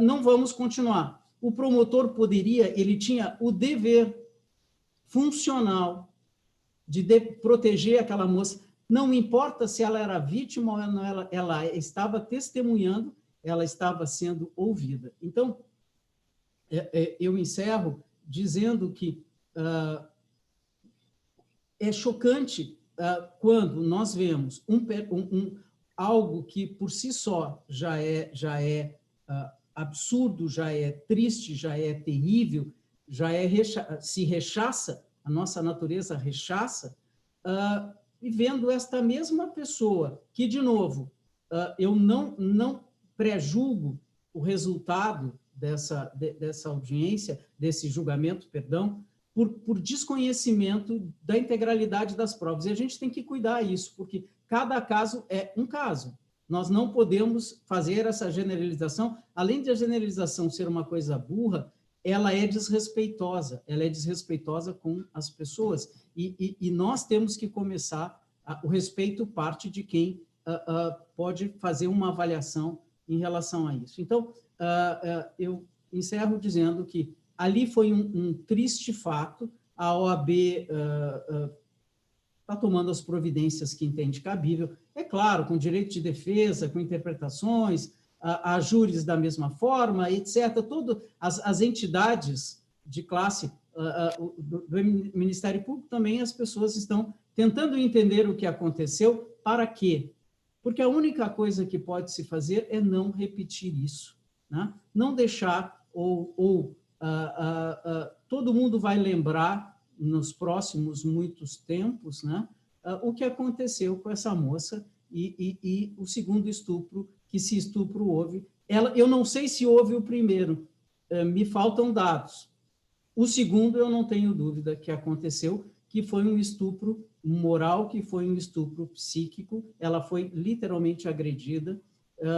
não vamos continuar. O promotor ele tinha o dever funcional de proteger aquela moça, não importa se ela era vítima ou não, ela estava testemunhando, ela estava sendo ouvida. Então, eu encerro dizendo que é chocante quando nós vemos algo que por si só já é absurdo, já é triste, já é terrível, se rechaça, a nossa natureza rechaça, e vendo esta mesma pessoa, que, de novo, eu não pré-julgo o resultado dessa audiência, desse julgamento, perdão, por desconhecimento da integralidade das provas. E a gente tem que cuidar disso, porque cada caso é um caso. Nós não podemos fazer essa generalização. Além de a generalização ser uma coisa burra, ela é desrespeitosa com as pessoas. E nós temos que começar, o respeito parte de quem pode fazer uma avaliação em relação a isso. Então, eu encerro dizendo que ali foi um triste fato, a OAB está tomando as providências que entende cabível, é claro, com direito de defesa, com interpretações, a júris da mesma forma, etc. Todas as entidades de classe do Ministério Público também, as pessoas estão tentando entender o que aconteceu, para quê? Porque a única coisa que pode se fazer é não repetir isso, né? Não deixar, todo mundo vai lembrar nos próximos muitos tempos, né, o que aconteceu com essa moça e o segundo estupro, que se estupro houve. Eu não sei se houve o primeiro, me faltam dados. O segundo, eu não tenho dúvida que aconteceu, que foi um estupro moral, que foi um estupro psíquico, ela foi literalmente agredida,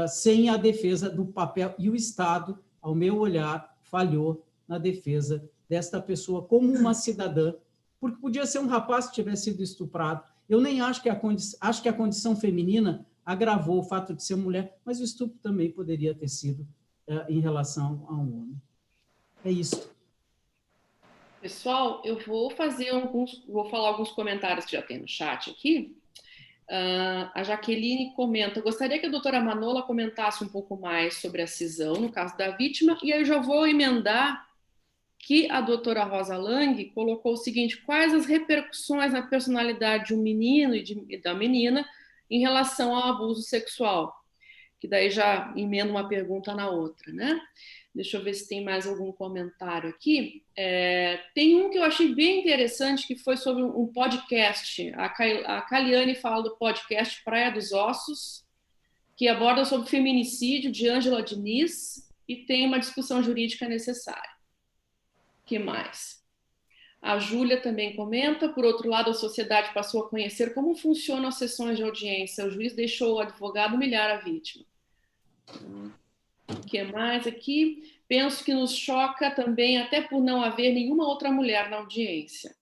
sem a defesa do papel, e o Estado, ao meu olhar, falhou na defesa desta pessoa como uma cidadã, porque podia ser um rapaz que tivesse sido estuprado. Eu nem acho que a condição feminina agravou o fato de ser mulher, mas o estupro também poderia ter sido em relação a um homem. É isso.
Pessoal, eu vou falar alguns comentários que já tem no chat aqui. A Jaqueline comenta, gostaria que a doutora Manola comentasse um pouco mais sobre a cisão, no caso da vítima, e aí eu já vou emendar que a doutora Rosa Lang colocou o seguinte, quais as repercussões na personalidade de um menino e da menina em relação ao abuso sexual, que daí já emenda uma pergunta na outra, né? Deixa eu ver se tem mais algum comentário aqui. Tem um que eu achei bem interessante, que foi sobre um podcast. A Caliane fala do podcast Praia dos Ossos, que aborda sobre feminicídio de Ângela Diniz e tem uma discussão jurídica necessária. O que mais? A Júlia também comenta, por outro lado, a sociedade passou a conhecer como funcionam as sessões de audiência. O juiz deixou o advogado humilhar a vítima. O que mais aqui? Penso que nos choca também, até por não haver nenhuma outra mulher na audiência.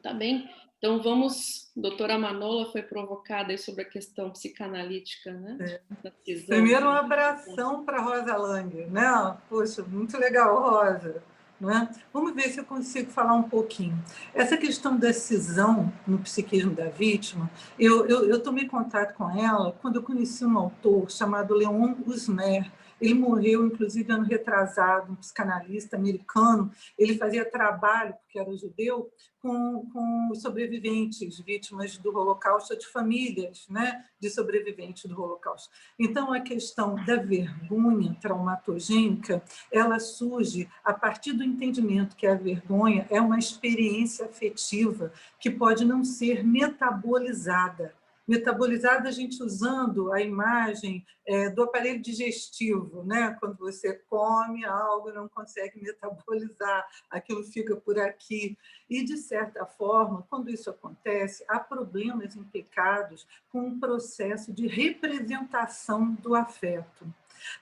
Tá bem? Então vamos, doutora Manola foi provocada aí sobre a questão psicanalítica, né? Da cisão.
Primeiro, um abração para Rosa Lang, né? Poxa, muito legal, Rosa. Não é? Vamos ver se eu consigo falar um pouquinho. Essa questão da cisão no psiquismo da vítima, eu tomei contato com ela quando eu conheci um autor chamado Leon Usmer. Ele morreu, inclusive, ano retrasado, um psicanalista americano. Ele fazia trabalho, porque era judeu, com sobreviventes, vítimas do Holocausto, de famílias, né, de sobreviventes do Holocausto. Então, a questão da vergonha traumatogênica, ela surge a partir do entendimento que a vergonha é uma experiência afetiva que pode não ser metabolizada. Metabolizada, a gente usando a imagem do aparelho digestivo, né? Quando você come algo e não consegue metabolizar, aquilo fica por aqui. E, de certa forma, quando isso acontece, há problemas implicados com um processo de representação do afeto.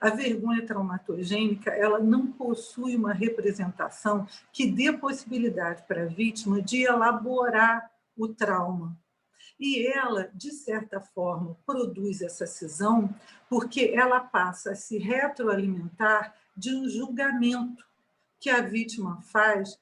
A vergonha traumatogênica, ela não possui uma representação que dê possibilidade para a vítima de elaborar o trauma. E ela, de certa forma, produz essa cisão porque ela passa a se retroalimentar de um julgamento que a vítima faz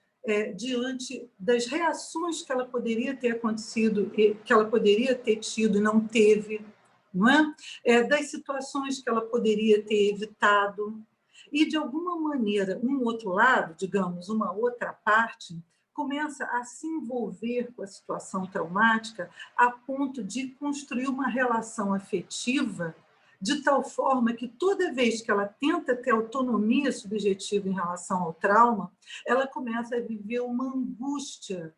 diante das reações que ela poderia ter acontecido, que ela poderia ter tido e não teve, não é? Das situações que ela poderia ter evitado. E, de alguma maneira, um outro lado, digamos, uma outra parte, começa a se envolver com a situação traumática a ponto de construir uma relação afetiva de tal forma que toda vez que ela tenta ter autonomia subjetiva em relação ao trauma, ela começa a viver uma angústia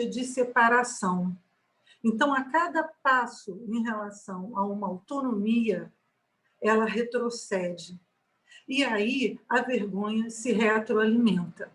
de separação. Então, a cada passo em relação a uma autonomia, ela retrocede. E aí a vergonha se retroalimenta.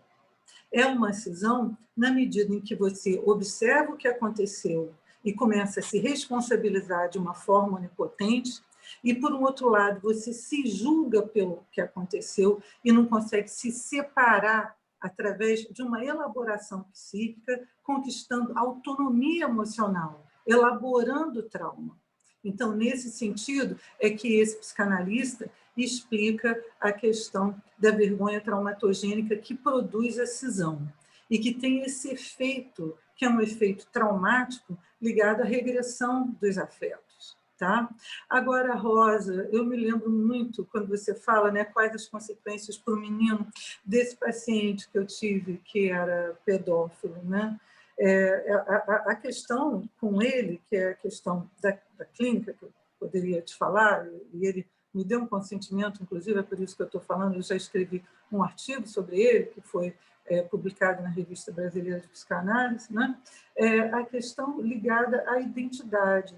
É uma cisão na medida em que você observa o que aconteceu e começa a se responsabilizar de uma forma onipotente, e, por um outro lado, você se julga pelo que aconteceu e não consegue se separar através de uma elaboração psíquica, conquistando autonomia emocional, elaborando o trauma. Então, nesse sentido, é que esse psicanalista explica a questão da vergonha traumatogênica que produz a cisão e que tem esse efeito, que é um efeito traumático ligado à regressão dos afetos. Tá? Agora, Rosa, eu me lembro muito, quando você fala, né, quais as consequências para o menino desse paciente que eu tive, que era pedófilo, né? A questão com ele, que é a questão da clínica, que eu poderia te falar, e ele me deu um consentimento, inclusive, é por isso que eu estou falando, eu já escrevi um artigo sobre ele, que foi publicado na Revista Brasileira de Psicanálise, né? A questão ligada à identidade,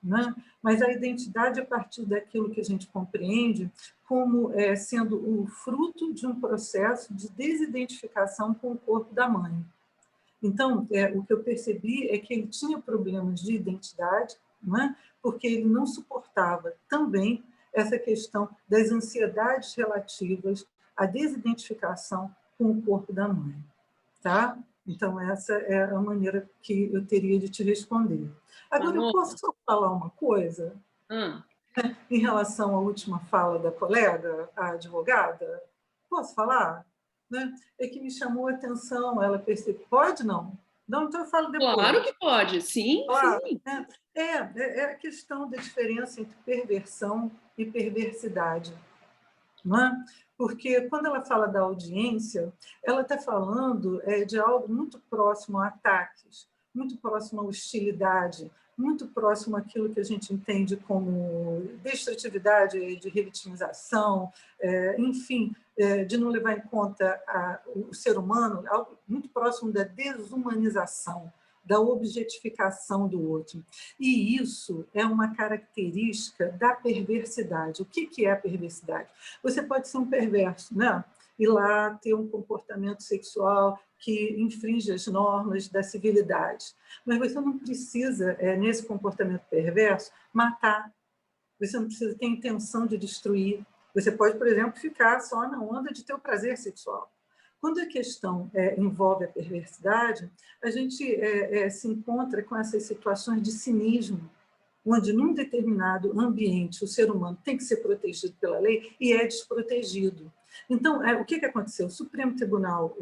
né? Mas a identidade a partir daquilo que a gente compreende como sendo o fruto de um processo de desidentificação com o corpo da mãe. Então, o que eu percebi é que ele tinha problemas de identidade, não é? Porque ele não suportava também essa questão das ansiedades relativas à desidentificação com o corpo da mãe. Tá? Então, essa é a maneira que eu teria de te responder. Agora, eu posso só falar uma coisa? Em relação à última fala da colega, a advogada? Posso falar? Né? É que me chamou a atenção, ela percebeu. Pode, não? Não, então eu falo depois.
Claro que pode, sim,
claro,
sim.
Né? É a questão da diferença entre perversão e perversidade. Não é? Porque quando ela fala da audiência, ela está falando de algo muito próximo a ataques, muito próximo à hostilidade, muito próximo àquilo que a gente entende como destrutividade, de revitimização, enfim, de não levar em conta o ser humano, algo muito próximo da desumanização, da objetificação do outro. E isso é uma característica da perversidade. O que é a perversidade? Você pode ser um perverso, né? Ir lá ter um comportamento sexual que infringe as normas da civilidade. Mas você não precisa, nesse comportamento perverso, matar. você não precisa ter intenção de destruir. Você pode, por exemplo, ficar só na onda de ter o prazer sexual. Quando a questão envolve a perversidade, a gente se encontra com essas situações de cinismo, onde, num determinado ambiente, o ser humano tem que ser protegido pela lei e é desprotegido. Então, o que aconteceu? O Supremo Tribunal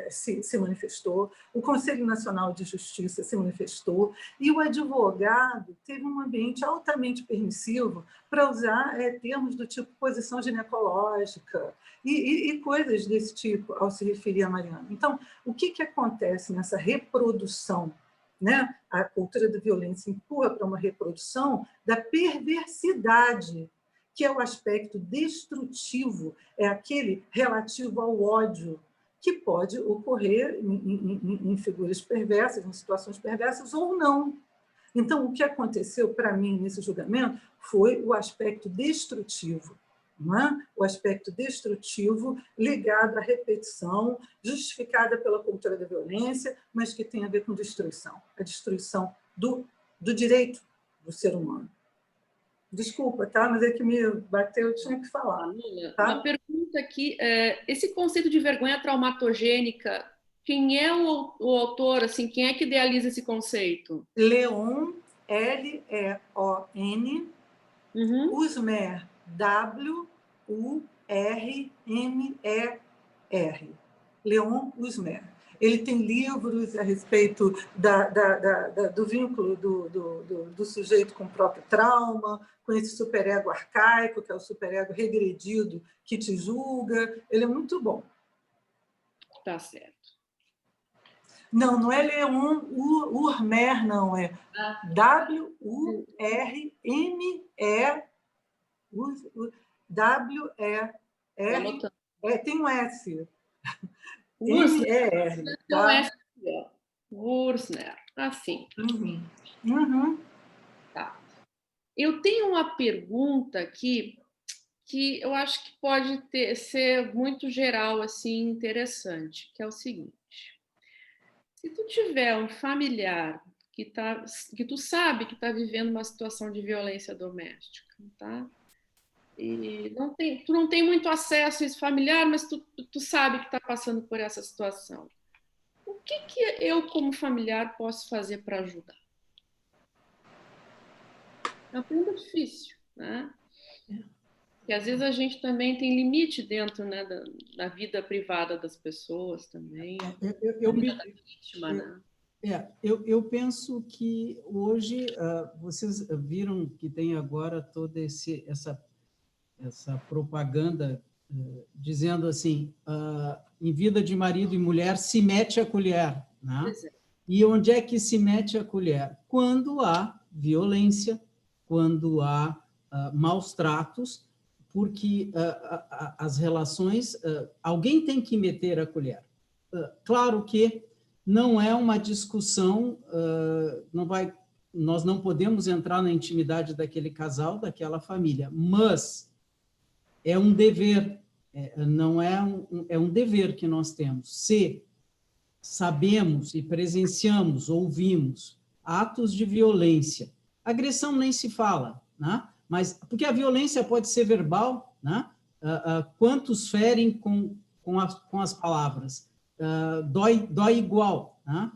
se manifestou, o Conselho Nacional de Justiça se manifestou, e o advogado teve um ambiente altamente permissivo para usar termos do tipo posição ginecológica e coisas desse tipo, ao se referir a Mariana. Então, o que acontece nessa reprodução, né? A cultura da violência empurra para uma reprodução da perversidade, que é o aspecto destrutivo, é aquele relativo ao ódio, que pode ocorrer em figuras perversas, em situações perversas ou não. Então, o que aconteceu para mim nesse julgamento foi o aspecto destrutivo, não é? O aspecto destrutivo ligado à repetição, justificada pela cultura da violência, mas que tem a ver com destruição, a destruição do direito do ser humano. Desculpa, tá? Mas é que me bateu, eu tinha que falar. Tá?
Uma pergunta aqui, esse conceito de vergonha traumatogênica, quem é o autor, assim, quem é que idealiza esse conceito?
Leon, L-E-O-N, Usmer, W-U-R-M-E-R. Leon Usmer. Ele tem livros a respeito do vínculo do sujeito com o próprio trauma, com esse superego arcaico, que é o superego regredido, que te julga. Ele é muito bom.
Tá certo.
Não é Leon Urmer, não. É W-U-R-M-E. W-E-R. Tem um S. M-E-R.
Não é Wurzner. Assim. Tá. Eu tenho uma pergunta aqui que eu acho que pode ser muito geral, assim, interessante, que é o seguinte. Se tu tiver um familiar que tu sabe que está vivendo uma situação de violência doméstica, tá? E tu não tem muito acesso a esse familiar, mas tu sabe que está passando por essa situação. O que eu, como familiar, posso fazer para ajudar? É uma pergunta difícil, né? Porque às vezes a gente também tem limite dentro, né, da vida privada das pessoas também.
Eu penso que hoje vocês viram que tem agora toda essa propaganda dizendo assim, em vida de marido e mulher se mete a colher, né? E onde é que se mete a colher? Quando há violência, quando há maus tratos, porque as relações, alguém tem que meter a colher. Claro que não é uma discussão, nós não podemos entrar na intimidade daquele casal, daquela família, mas é um dever, é um dever que nós temos. Se sabemos e presenciamos, ouvimos atos de violência, agressão nem se fala, né? Mas porque a violência pode ser verbal, né? Quantos ferem com as palavras? Dói igual, né?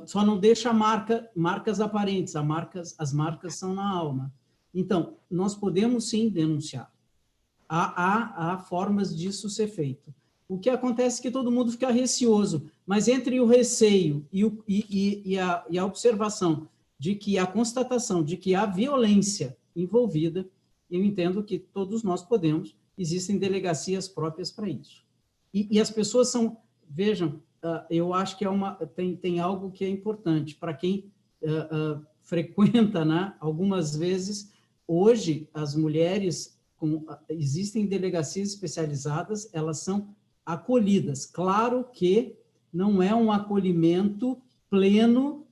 Só não deixa marcas aparentes, as marcas são na alma. Então, nós podemos sim denunciar. Há formas disso ser feito. O que acontece é que todo mundo fica receoso, mas entre o receio e a observação de que a constatação de que há violência envolvida, eu entendo que todos nós podemos, existem delegacias próprias para isso. E as pessoas são, vejam, eu acho que tem algo que é importante para quem frequenta, né? Algumas vezes, hoje, as mulheres, existem delegacias especializadas, elas são acolhidas. Claro que não é um acolhimento pleno,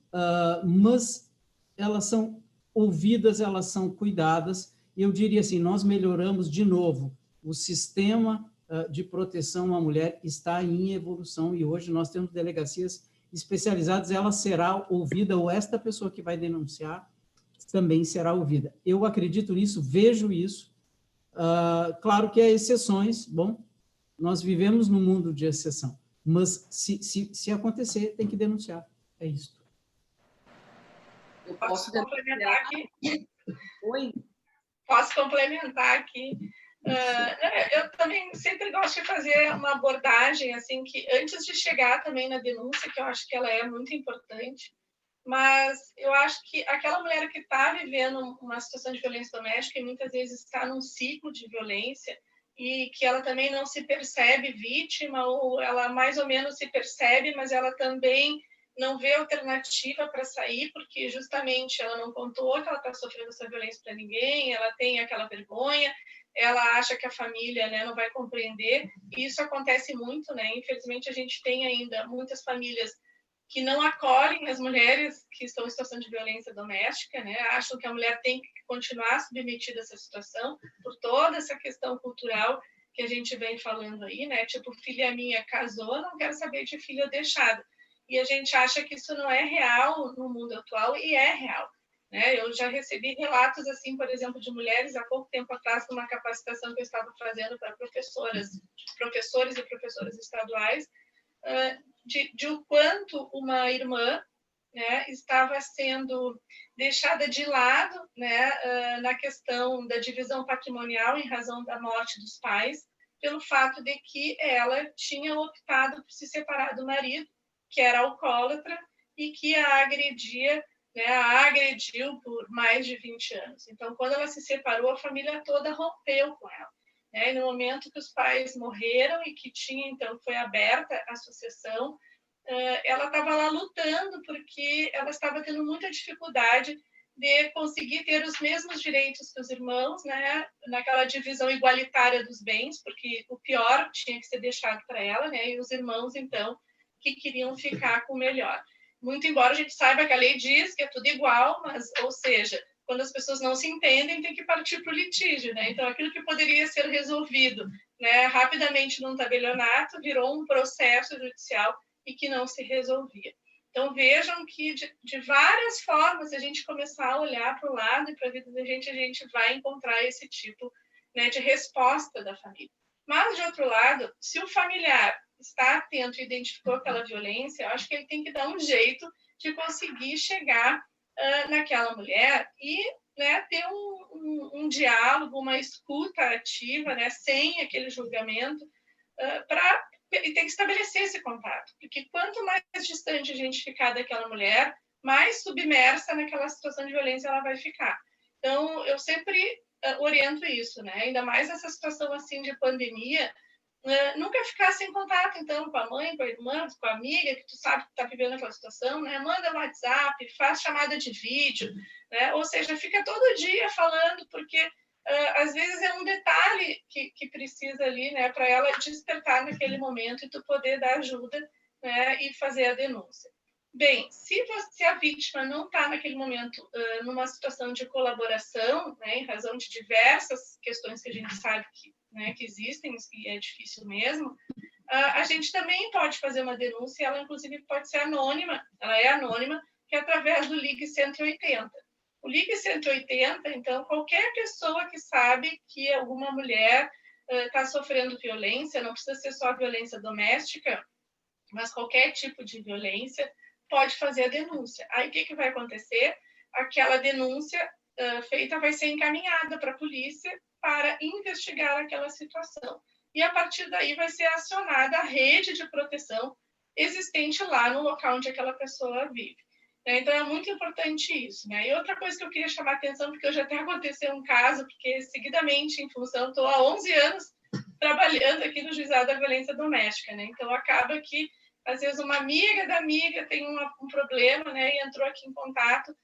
mas elas são ouvidas, elas são cuidadas. Eu diria assim, nós melhoramos de novo. O sistema de proteção à mulher está em evolução e hoje nós temos delegacias especializadas, ela será ouvida, ou esta pessoa que vai denunciar também será ouvida. Eu acredito nisso, vejo isso. Claro que há exceções, bom, nós vivemos num mundo de exceção, mas se acontecer, tem que denunciar, é isso.
Eu
Posso complementar aqui?
Oi?
Posso complementar aqui. Eu também sempre gosto de fazer uma abordagem, assim, que antes de chegar também na denúncia, que eu acho que ela é muito importante, mas eu acho que aquela mulher que está vivendo uma situação de violência doméstica e muitas vezes está num ciclo de violência e que ela também não se percebe vítima, ou ela mais ou menos se percebe, mas ela também não vê alternativa para sair, porque justamente ela não contou que ela está sofrendo essa violência para ninguém, ela tem aquela vergonha, ela acha que a família, né, não vai compreender, e isso acontece muito, né? Infelizmente, a gente tem ainda muitas famílias que não acolhem as mulheres que estão em situação de violência doméstica, né? Acham que a mulher tem que continuar submetida a essa situação por toda essa questão cultural que a gente vem falando aí, né? Tipo, filha minha casou, não quero saber de filha deixada. E a gente acha que isso não é real no mundo atual, e é real, né? Eu já recebi relatos, assim, por exemplo, de mulheres, há pouco tempo atrás, numa capacitação que eu estava fazendo para professores e professoras estaduais, de o quanto uma irmã, né, estava sendo deixada de lado, né, na questão da divisão patrimonial em razão da morte dos pais, pelo fato de que ela tinha optado por se separar do marido, que era alcoólatra, e que a agredia, né, a agrediu por mais de 20 anos. Então, quando ela se separou, a família toda rompeu com ela. E no momento que os pais morreram e que tinha, então, foi aberta a sucessão, ela estava lá lutando porque ela estava tendo muita dificuldade de conseguir ter os mesmos direitos que os irmãos, né, naquela divisão igualitária dos bens, porque o pior tinha que ser deixado para ela, né, e os irmãos, então, que queriam ficar com o melhor. Muito embora a gente saiba que a lei diz que é tudo igual, mas, ou seja, quando as pessoas não se entendem, tem que partir para o litígio, né? Então, aquilo que poderia ser resolvido, né, rapidamente num tabelionato, virou um processo judicial e que não se resolvia. Então, vejam que, de várias formas, se a gente começar a olhar para o lado e para a vida da gente, a gente vai encontrar esse tipo, né, de resposta da família. Mas, de outro lado, se o familiar está atento e identificou aquela violência, eu acho que ele tem que dar um jeito de conseguir chegar naquela mulher e, né, ter um diálogo, uma escuta ativa, né, sem aquele julgamento, e tem que estabelecer esse contato, porque quanto mais distante a gente ficar daquela mulher, mais submersa naquela situação de violência ela vai ficar. Então, eu sempre oriento isso, né? Ainda mais nessa situação assim de pandemia, nunca ficar sem contato, então, com a mãe, com a irmã, com a amiga, que tu sabe que está vivendo aquela situação, né? Manda um WhatsApp, faz chamada de vídeo, né? Ou seja, fica todo dia falando, porque às vezes é um detalhe que precisa ali, né, para ela despertar naquele momento e tu poder dar ajuda, né, e fazer a denúncia. Bem, se a vítima não está naquele momento numa situação de colaboração, né, em razão de diversas questões que a gente sabe que, né, que existem, e é difícil mesmo, a gente também pode fazer uma denúncia, ela inclusive pode ser anônima, ela é anônima, que é através do Ligue 180. O Ligue 180, então, qualquer pessoa que sabe que alguma mulher está sofrendo violência, não precisa ser só violência doméstica, mas qualquer tipo de violência, pode fazer a denúncia. Aí, o que vai acontecer? Aquela denúncia feita vai ser encaminhada para a polícia para investigar aquela situação. E, a partir daí, vai ser acionada a rede de proteção existente lá no local onde aquela pessoa vive. Então, é muito importante isso, né? E outra coisa que eu queria chamar a atenção, porque hoje até aconteceu um caso, porque seguidamente, em função, estou há 11 anos trabalhando aqui no Juizado da Violência Doméstica, né? Então, acaba que, às vezes, uma amiga da amiga tem um problema, né? E entrou aqui em contato,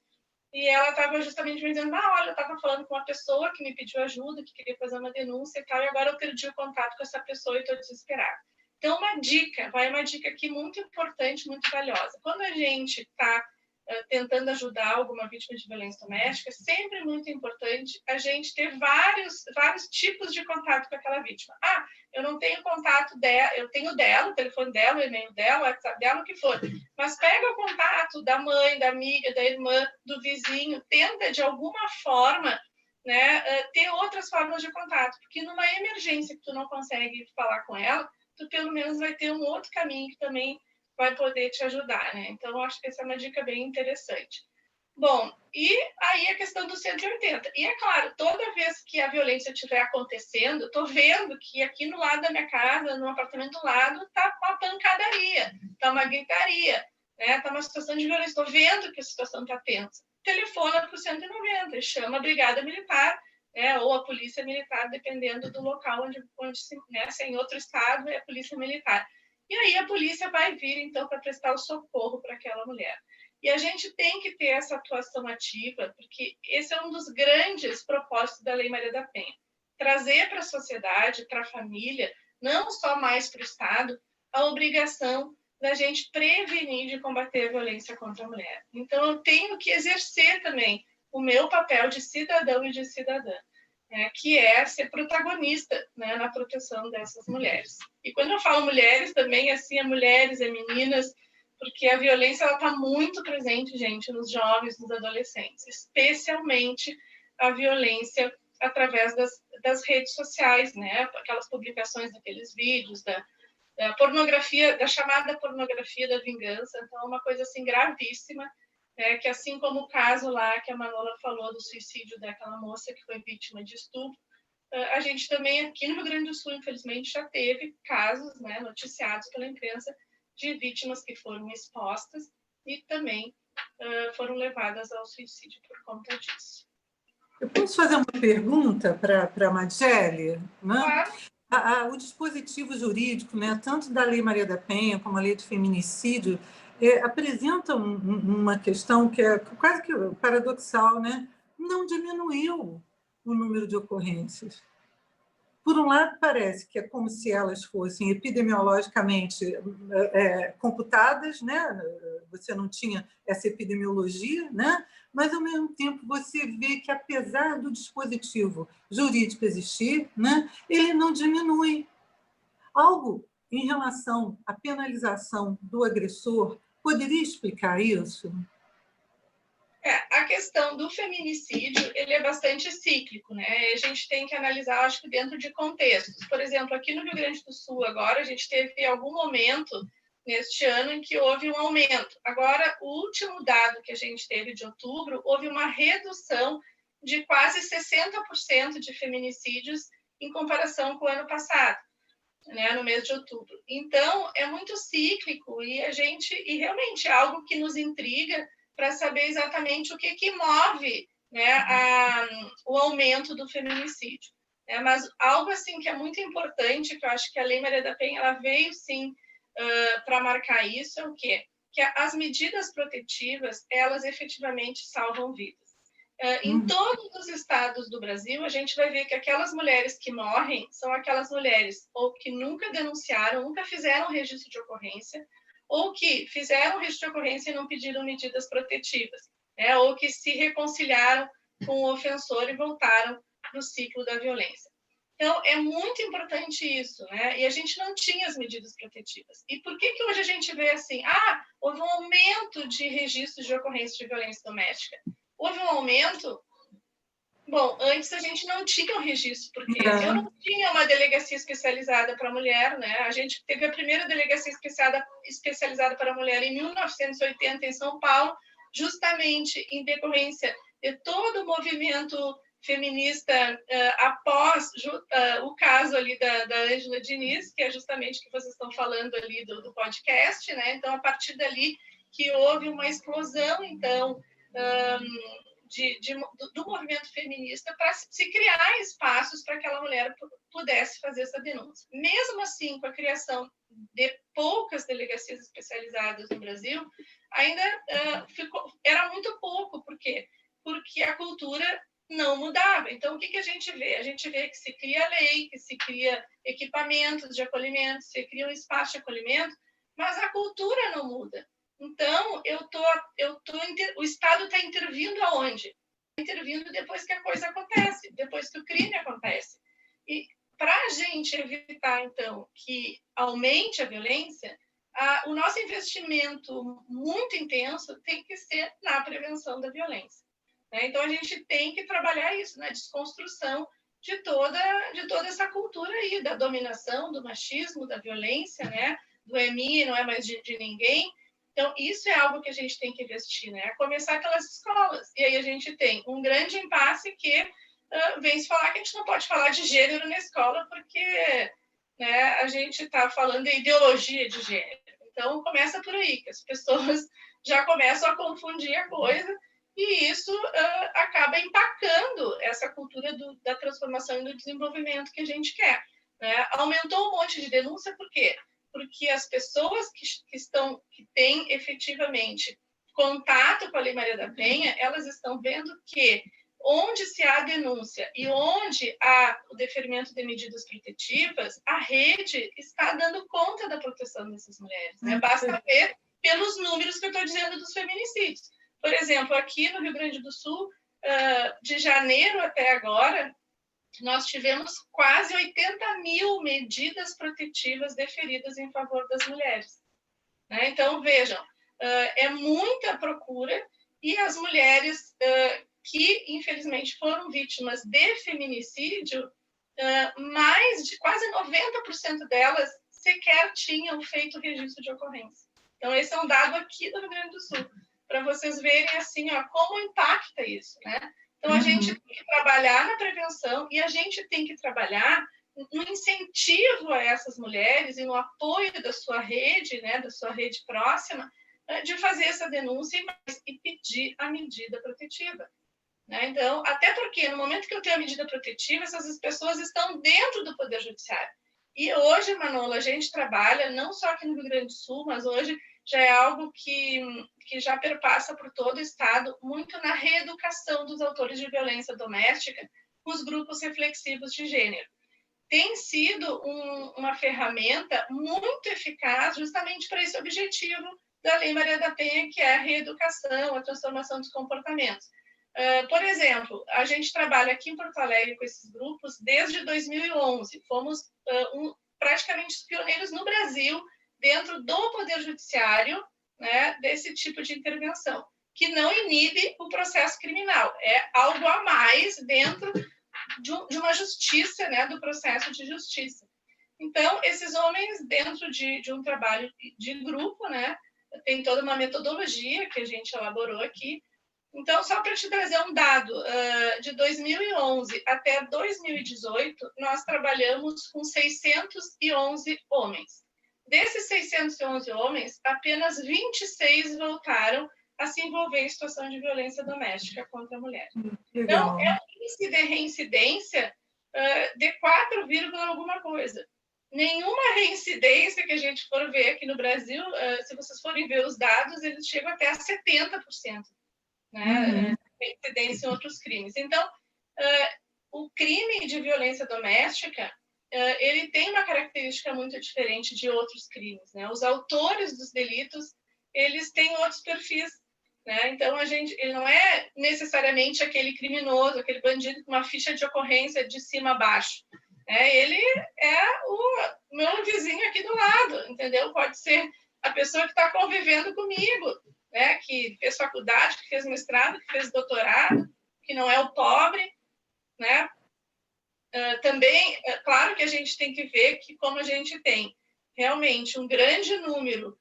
e ela estava justamente me dizendo, olha, eu estava falando com uma pessoa que me pediu ajuda, que queria fazer uma denúncia e tal, e agora eu perdi o contato com essa pessoa e estou desesperada. Então, uma dica aqui muito importante, muito valiosa. Quando a gente está tentando ajudar alguma vítima de violência doméstica, é sempre muito importante a gente ter vários tipos de contato com aquela vítima. Ah, eu não tenho contato dela, eu tenho dela, o telefone dela, o e-mail dela, o WhatsApp dela, o que for. Mas pega o contato da mãe, da amiga, da irmã, do vizinho, tenta de alguma forma, né, ter outras formas de contato, porque numa emergência que tu não consegue falar com ela, tu pelo menos vai ter um outro caminho que também vai poder te ajudar, né? Então, eu acho que essa é uma dica bem interessante. Bom, e aí a questão do 180. E é claro, toda vez que a violência estiver acontecendo, estou vendo que aqui no lado da minha casa, no apartamento do lado, está uma pancadaria, está uma gritaria, né? Está uma situação de violência. Estou vendo que a situação está tensa. Telefona para o 190 e chama a brigada militar, né? Ou a polícia militar, dependendo do local onde né? Se é em outro estado, é a polícia militar. E aí a polícia vai vir, então, para prestar o socorro para aquela mulher. E a gente tem que ter essa atuação ativa, porque esse é um dos grandes propósitos da Lei Maria da Penha. Trazer para a sociedade, para a família, não só mais para o Estado, a obrigação da gente prevenir de combater a violência contra a mulher. Então, eu tenho que exercer também o meu papel de cidadão e de cidadã, né, que é ser protagonista, né, na proteção dessas mulheres. E quando eu falo mulheres, também assim, é mulheres, é meninas, porque a violência está muito presente, gente, nos jovens, nos adolescentes, especialmente a violência através das redes sociais, né, aquelas publicações daqueles vídeos, da pornografia, da chamada pornografia da vingança. Então, é uma coisa assim gravíssima, que assim como o caso lá que a Manola falou do suicídio daquela moça que foi vítima de estupro, a gente também aqui no Rio Grande do Sul, infelizmente, já teve casos, né, noticiados pela imprensa de vítimas que foram expostas e também foram levadas ao suicídio por conta disso.
Eu posso fazer uma pergunta para a Magélia? Né?
Claro.
O dispositivo jurídico, né, tanto da Lei Maria da Penha como a Lei de Feminicídio, apresenta uma questão que é quase que paradoxal, né? Não diminuiu o número de ocorrências. Por um lado, parece que é como se elas fossem epidemiologicamente computadas, né? Você não tinha essa epidemiologia, né? Mas, ao mesmo tempo, você vê que, apesar do dispositivo jurídico existir, né, ele não diminui. Algo em relação à penalização do agressor poderia explicar isso?
A questão do feminicídio, ele é bastante cíclico, né? A gente tem que analisar, acho que dentro de contextos. Por exemplo, aqui no Rio Grande do Sul, agora, a gente teve algum momento neste ano em que houve um aumento. Agora, o último dado que a gente teve de outubro, houve uma redução de quase 60% de feminicídios em comparação com o ano passado, né, no mês de outubro. Então, é muito cíclico e realmente é algo que nos intriga para saber exatamente o que move, né, o aumento do feminicídio. Mas algo assim que é muito importante, que eu acho que a Lei Maria da Penha ela veio sim para marcar isso, é o quê? Que as medidas protetivas, elas efetivamente salvam vidas. Em todos os estados do Brasil, a gente vai ver que aquelas mulheres que morrem são aquelas mulheres ou que nunca denunciaram, nunca fizeram registro de ocorrência, ou que fizeram registro de ocorrência e não pediram medidas protetivas, né? Ou que se reconciliaram com o ofensor e voltaram para o ciclo da violência. Então, é muito importante isso, né? E a gente não tinha as medidas protetivas. E por que hoje a gente vê assim, houve um aumento de registros de ocorrência de violência doméstica? Houve um aumento? Bom, antes a gente não tinha o registro, porque eu não tinha uma delegacia especializada para a mulher, né? A gente teve a primeira delegacia especializada para a mulher em 1980 em São Paulo, justamente em decorrência de todo o movimento feminista após o caso ali da Ângela Diniz, que é justamente o que vocês estão falando ali do podcast, né? Então, a partir dali que houve uma explosão, então, do movimento feminista para se criar espaços para que aquela mulher pudesse fazer essa denúncia. Mesmo assim, com a criação de poucas delegacias especializadas no Brasil, ainda era muito pouco. Por quê? Porque a cultura não mudava. Então, o que a gente vê? A gente vê que se cria lei, que se cria equipamentos de acolhimento, se cria um espaço de acolhimento, mas a cultura não muda. Então, o Estado está intervindo aonde? Intervindo depois que a coisa acontece, depois que o crime acontece. E para a gente evitar, então, que aumente a violência, o nosso investimento muito intenso tem que ser na prevenção da violência, né? Então, a gente tem que trabalhar isso, na desconstrução de toda essa cultura aí, da dominação, do machismo, da violência, né? Do é minha, não é mais de ninguém. Então, isso é algo que a gente tem que investir, né? A começar pelas escolas. E aí a gente tem um grande impasse que vem se falar que a gente não pode falar de gênero na escola porque, né, a gente está falando de ideologia de gênero. Então, começa por aí, que as pessoas já começam a confundir a coisa e isso acaba empacando essa cultura da transformação e do desenvolvimento que a gente quer, né? Aumentou um monte de denúncia, por quê? Porque as pessoas que têm efetivamente contato com a Lei Maria da Penha, elas estão vendo que onde se há denúncia e onde há o deferimento de medidas protetivas, a rede está dando conta da proteção dessas mulheres, né? Basta ver pelos números que eu estou dizendo dos feminicídios. Por exemplo, aqui no Rio Grande do Sul, de janeiro até agora, nós tivemos quase 80 mil medidas protetivas deferidas em favor das mulheres, né? Então, vejam, é muita procura e as mulheres que, infelizmente, foram vítimas de feminicídio, mais de quase 90% delas sequer tinham feito registro de ocorrência. Então, esse é um dado aqui do Rio Grande do Sul, para vocês verem assim, como impacta isso, né? Então, a gente tem que trabalhar na prevenção e a gente tem que trabalhar no incentivo a essas mulheres e no apoio da sua rede, né, da sua rede próxima, de fazer essa denúncia e pedir a medida protetiva, né? Então, até porque no momento que eu tenho a medida protetiva, essas pessoas estão dentro do Poder Judiciário. E hoje, Manola, a gente trabalha, não só aqui no Rio Grande do Sul, mas hoje já é algo que já perpassa por todo o Estado, muito na reeducação dos autores de violência doméstica com os grupos reflexivos de gênero. Tem sido uma ferramenta muito eficaz justamente para esse objetivo da Lei Maria da Penha, que é a reeducação, a transformação dos comportamentos. Por exemplo, a gente trabalha aqui em Porto Alegre com esses grupos desde 2011. Fomos praticamente os pioneiros no Brasil dentro do Poder Judiciário, né, desse tipo de intervenção, que não inibe o processo criminal. É algo a mais dentro de uma justiça, né, do processo de justiça. Então, esses homens, dentro de um trabalho de grupo, né, tem toda uma metodologia que a gente elaborou aqui. Então, só para te trazer um dado, de 2011 até 2018, nós trabalhamos com 611 homens. Desses 611 homens, apenas 26 voltaram a se envolver em situação de violência doméstica contra a mulher. Então, é um índice de reincidência de 4, alguma coisa. Nenhuma reincidência que a gente for ver aqui no Brasil, se vocês forem ver os dados, eles chegam até a 70%. Né, incidência em outros crimes. Então, o crime de violência doméstica, ele tem uma característica muito diferente de outros crimes, né? Os autores dos delitos, eles têm outros perfis, né? Então, ele não é necessariamente aquele criminoso, aquele bandido com uma ficha de ocorrência de cima a baixo, né? Ele é o meu vizinho aqui do lado, entendeu? Pode ser a pessoa que está convivendo comigo, né, que fez faculdade, que fez mestrado, que fez doutorado, que não é o pobre, né? Também, claro que a gente tem que ver que, como a gente tem realmente um grande número,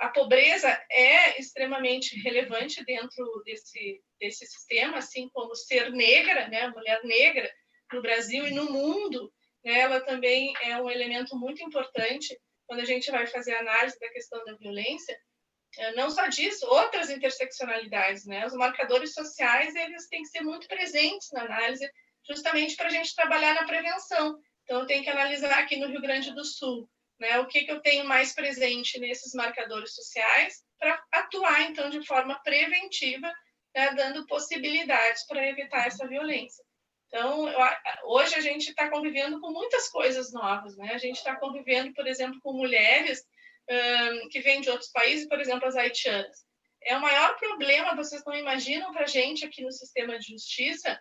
a pobreza é extremamente relevante dentro desse sistema, assim como ser negra, né, mulher negra no Brasil e no mundo, né, ela também é um elemento muito importante quando a gente vai fazer a análise da questão da violência. Não só disso, outras interseccionalidades, né? Os marcadores sociais, eles têm que ser muito presentes na análise, justamente para a gente trabalhar na prevenção. Então, eu tenho que analisar aqui no Rio Grande do Sul, né? O que eu tenho mais presente nesses marcadores sociais para atuar, então, de forma preventiva, né? Dando possibilidades para evitar essa violência. Então, hoje a gente está convivendo com muitas coisas novas, né? A gente está convivendo, por exemplo, com mulheres que vêm de outros países, por exemplo, as haitianas. É o maior problema, vocês não imaginam, para a gente aqui no sistema de justiça,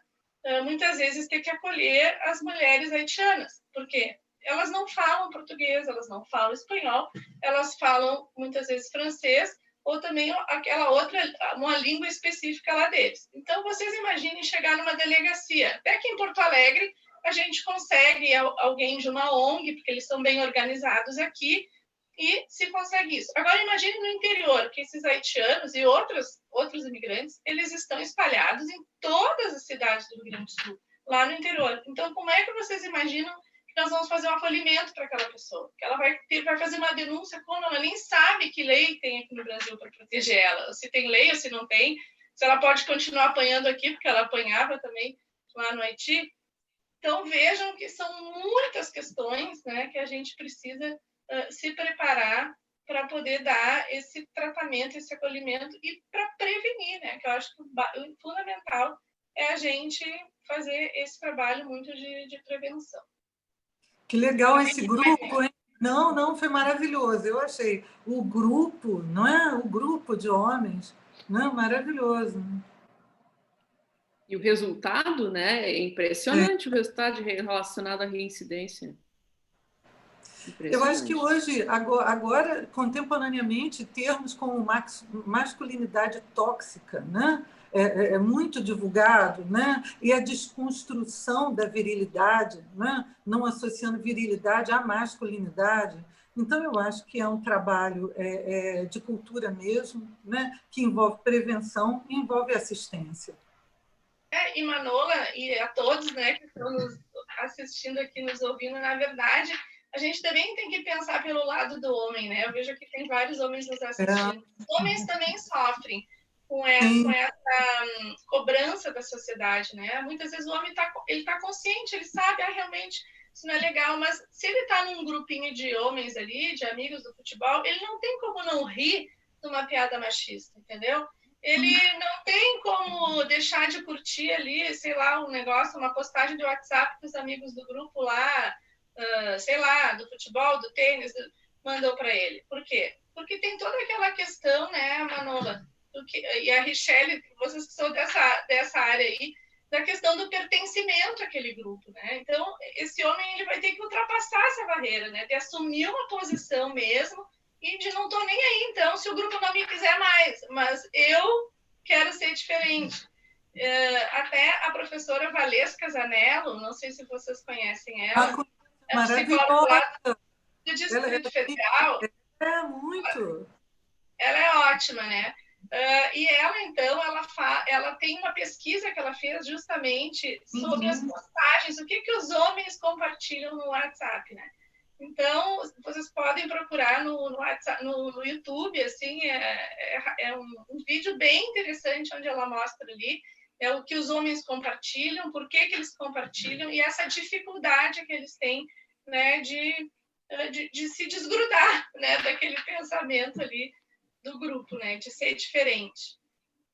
muitas vezes ter que acolher as mulheres haitianas. Por quê? Elas não falam português, elas não falam espanhol, elas falam muitas vezes francês, ou também aquela outra, uma língua específica lá deles. Então, vocês imaginem chegar numa delegacia. Até que em Porto Alegre, a gente consegue alguém de uma ONG, porque eles são bem organizados aqui, e se consegue isso. Agora, imagine no interior, que esses haitianos e outros imigrantes, eles estão espalhados em todas as cidades do Rio Grande do Sul, lá no interior. Então, como é que vocês imaginam que nós vamos fazer um acolhimento para aquela pessoa? Que ela vai fazer uma denúncia, como ela nem sabe que lei tem aqui no Brasil para proteger ela, se tem lei ou se não tem, se ela pode continuar apanhando aqui, porque ela apanhava também lá no Haiti. Então, vejam que são muitas questões, né, que a gente precisa se preparar para poder dar esse tratamento, esse acolhimento e para prevenir, né? Que eu acho que o fundamental é a gente fazer esse trabalho muito de prevenção.
Que legal esse grupo, hein? Não, foi maravilhoso. Eu achei o grupo, não é? O grupo de homens, não é? Maravilhoso.
E o resultado, né? É impressionante o resultado relacionado à reincidência.
Eu acho que hoje, agora, contemporaneamente, termos como masculinidade tóxica, né? É muito divulgado, né? E a desconstrução da virilidade, né? Não associando virilidade à masculinidade. Então, eu acho que é um trabalho de cultura mesmo, né? Que envolve prevenção e envolve assistência.
E Manola, e a todos, né, que estão nos assistindo aqui, nos ouvindo, na verdade, a gente também tem que pensar pelo lado do homem, né? Eu vejo que tem vários homens nos assistindo. Os homens também sofrem com essa cobrança da sociedade, né? Muitas vezes o homem tá consciente, ele sabe, realmente isso não é legal, mas se ele está num grupinho de homens ali, de amigos do futebol, ele não tem como não rir de uma piada machista, entendeu? Ele não tem como deixar de curtir ali, sei lá, um negócio, uma postagem de WhatsApp que os amigos do grupo lá, sei lá, do futebol, do tênis, mandou para ele. Por quê? Porque tem toda aquela questão, né, Manola, e a Richelle, vocês que são dessa área aí, da questão do pertencimento àquele grupo, né? Então, esse homem ele vai ter que ultrapassar essa barreira, né? De assumir uma posição mesmo e de não tô nem aí, então, se o grupo não me quiser mais, mas eu quero ser diferente. Até a professora Valesca Zanello, não sei se vocês conhecem ela, é psicóloga lá do Distrito Federal.
Muito.
Ela é ótima, né? E ela, então, ela tem uma pesquisa que ela fez justamente sobre as postagens, o que os homens compartilham no WhatsApp, né? Então, vocês podem procurar no YouTube, assim, é um vídeo bem interessante onde ela mostra ali o que os homens compartilham, por que eles compartilham e essa dificuldade que eles têm, né, de se desgrudar, né, daquele pensamento ali do grupo, né, de ser diferente.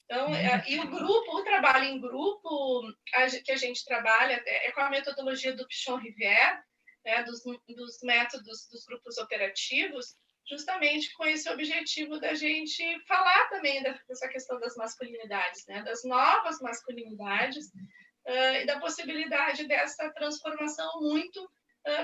Então, e o trabalho em grupo que a gente trabalha é com a metodologia do Pichon Rivière, né, dos métodos dos grupos operativos, justamente com esse objetivo da gente falar também dessa questão das masculinidades, né, das novas masculinidades e da possibilidade dessa transformação muito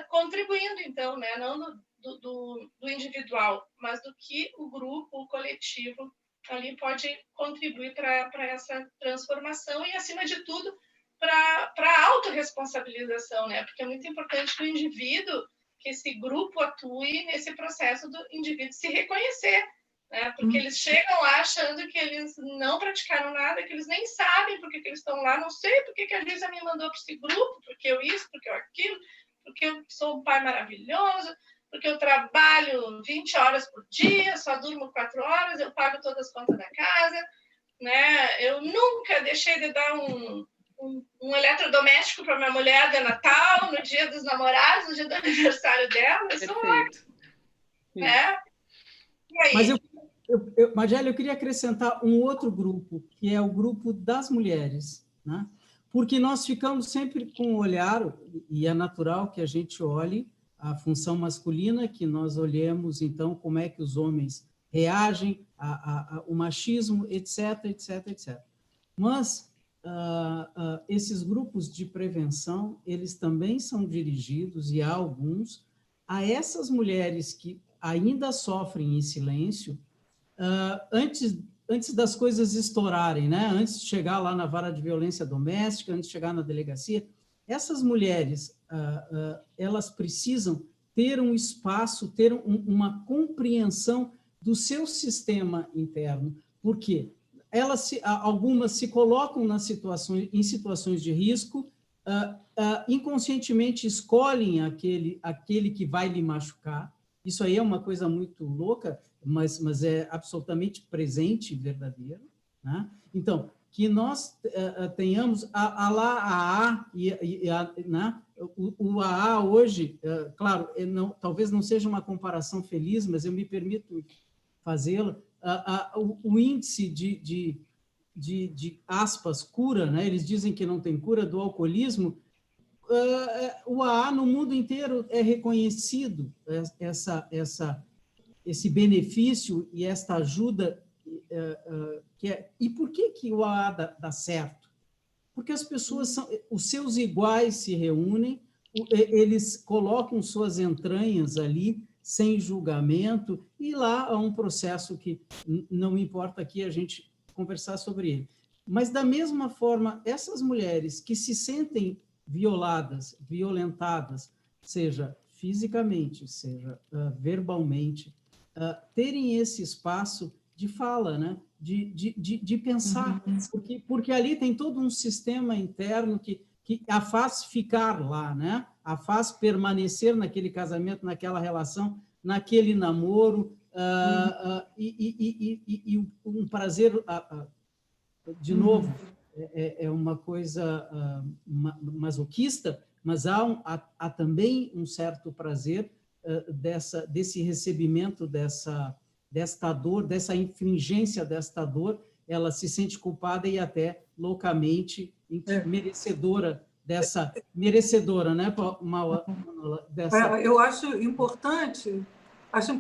contribuindo, então, né, não do individual, mas do que o grupo, o coletivo ali pode contribuir para essa transformação e, acima de tudo, para a autorresponsabilização, né? Porque é muito importante que o indivíduo, que esse grupo atue nesse processo do indivíduo se reconhecer, né? Porque eles chegam lá achando que eles não praticaram nada, que eles nem sabem por que eles estão lá, não sei por que a Luísa me mandou para esse grupo, porque eu isso, porque eu aquilo, porque eu sou um pai maravilhoso, porque eu trabalho 20 horas por dia, só durmo 4 horas, eu pago todas as contas da casa, né? Eu nunca deixei de dar um eletrodoméstico para minha mulher de Natal, no dia dos namorados, no dia do aniversário dela. Eu sou ótima. Né? E aí?
Mas Magélia, eu queria acrescentar um outro grupo, que é o grupo das mulheres, né? Porque nós ficamos sempre com o olhar, e é natural que a gente olhe a função masculina, que nós olhemos, então, como é que os homens reagem ao machismo, etc, etc, etc. Mas esses grupos de prevenção, eles também são dirigidos, e há alguns, a essas mulheres que ainda sofrem em silêncio, antes das coisas estourarem, né? Antes de chegar lá na vara de violência doméstica, antes de chegar na delegacia, essas mulheres, elas precisam ter um espaço, ter uma compreensão do seu sistema interno, porque algumas se colocam em situações de risco, inconscientemente escolhem aquele que vai lhe machucar. Isso aí é uma coisa muito louca, mas é absolutamente presente e verdadeiro, né? Então, que nós tenhamos a AA, né? O AA hoje, claro, talvez não seja uma comparação feliz, mas eu me permito fazê-lo, o índice de aspas, cura, né? Eles dizem que não tem cura do alcoolismo, o AA no mundo inteiro é reconhecido, esse benefício e esta ajuda. E por que o AA dá certo? Porque as pessoas os seus iguais se reúnem, eles colocam suas entranhas ali, sem julgamento, e lá há um processo que não importa aqui a gente conversar sobre ele. Mas, da mesma forma, essas mulheres que se sentem violadas, violentadas, seja fisicamente, seja verbalmente, terem esse espaço de fala, né? de pensar, porque ali tem todo um sistema interno que a faz ficar lá, né? A faz permanecer naquele casamento, naquela relação, naquele namoro, e um prazer, de novo, é uma coisa masoquista, mas há também um certo prazer desse recebimento desta dor, dessa infringência desta dor. Ela se sente culpada e até loucamente merecedora, né, Mauá?
Eu acho importante,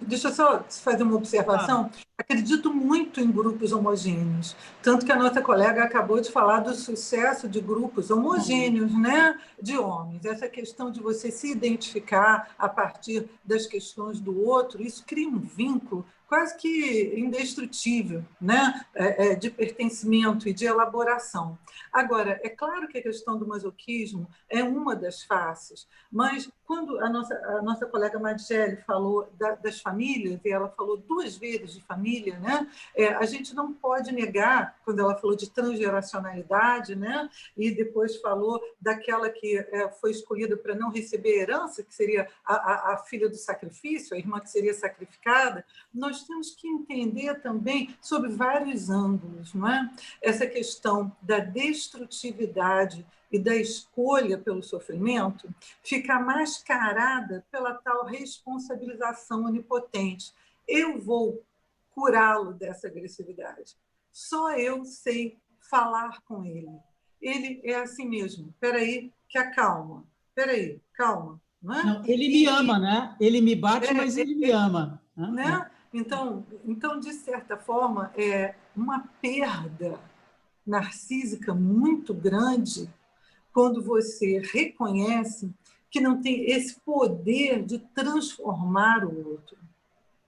deixa eu só fazer uma observação. Acredito muito em grupos homogêneos, tanto que a nossa colega acabou de falar do sucesso de grupos homogêneos, né, de homens. Essa questão de você se identificar a partir das questões do outro, isso cria um vínculo quase que indestrutível, né, de pertencimento e de elaboração. Agora, é claro que a questão do masoquismo é uma das faces, mas quando a nossa colega Margele falou das famílias, e ela falou 2 vezes de família, né? A gente não pode negar, quando ela falou de transgeracionalidade, né? E depois falou daquela que foi escolhida para não receber herança, que seria a filha do sacrifício, a irmã que seria sacrificada. Nós temos que entender também sobre vários ângulos, não é? Essa questão da destrutividade e da escolha pelo sofrimento fica mascarada pela tal responsabilização onipotente. Eu vou curá-lo dessa agressividade. Só eu sei falar com ele. Ele é assim mesmo. Espera aí, que acalma. Espera aí, calma. Não é?
Não, ele me ama, né? Ele me bate, mas ele me ama.
Né? Então, de certa forma, é uma perda narcísica muito grande quando você reconhece que não tem esse poder de transformar o outro.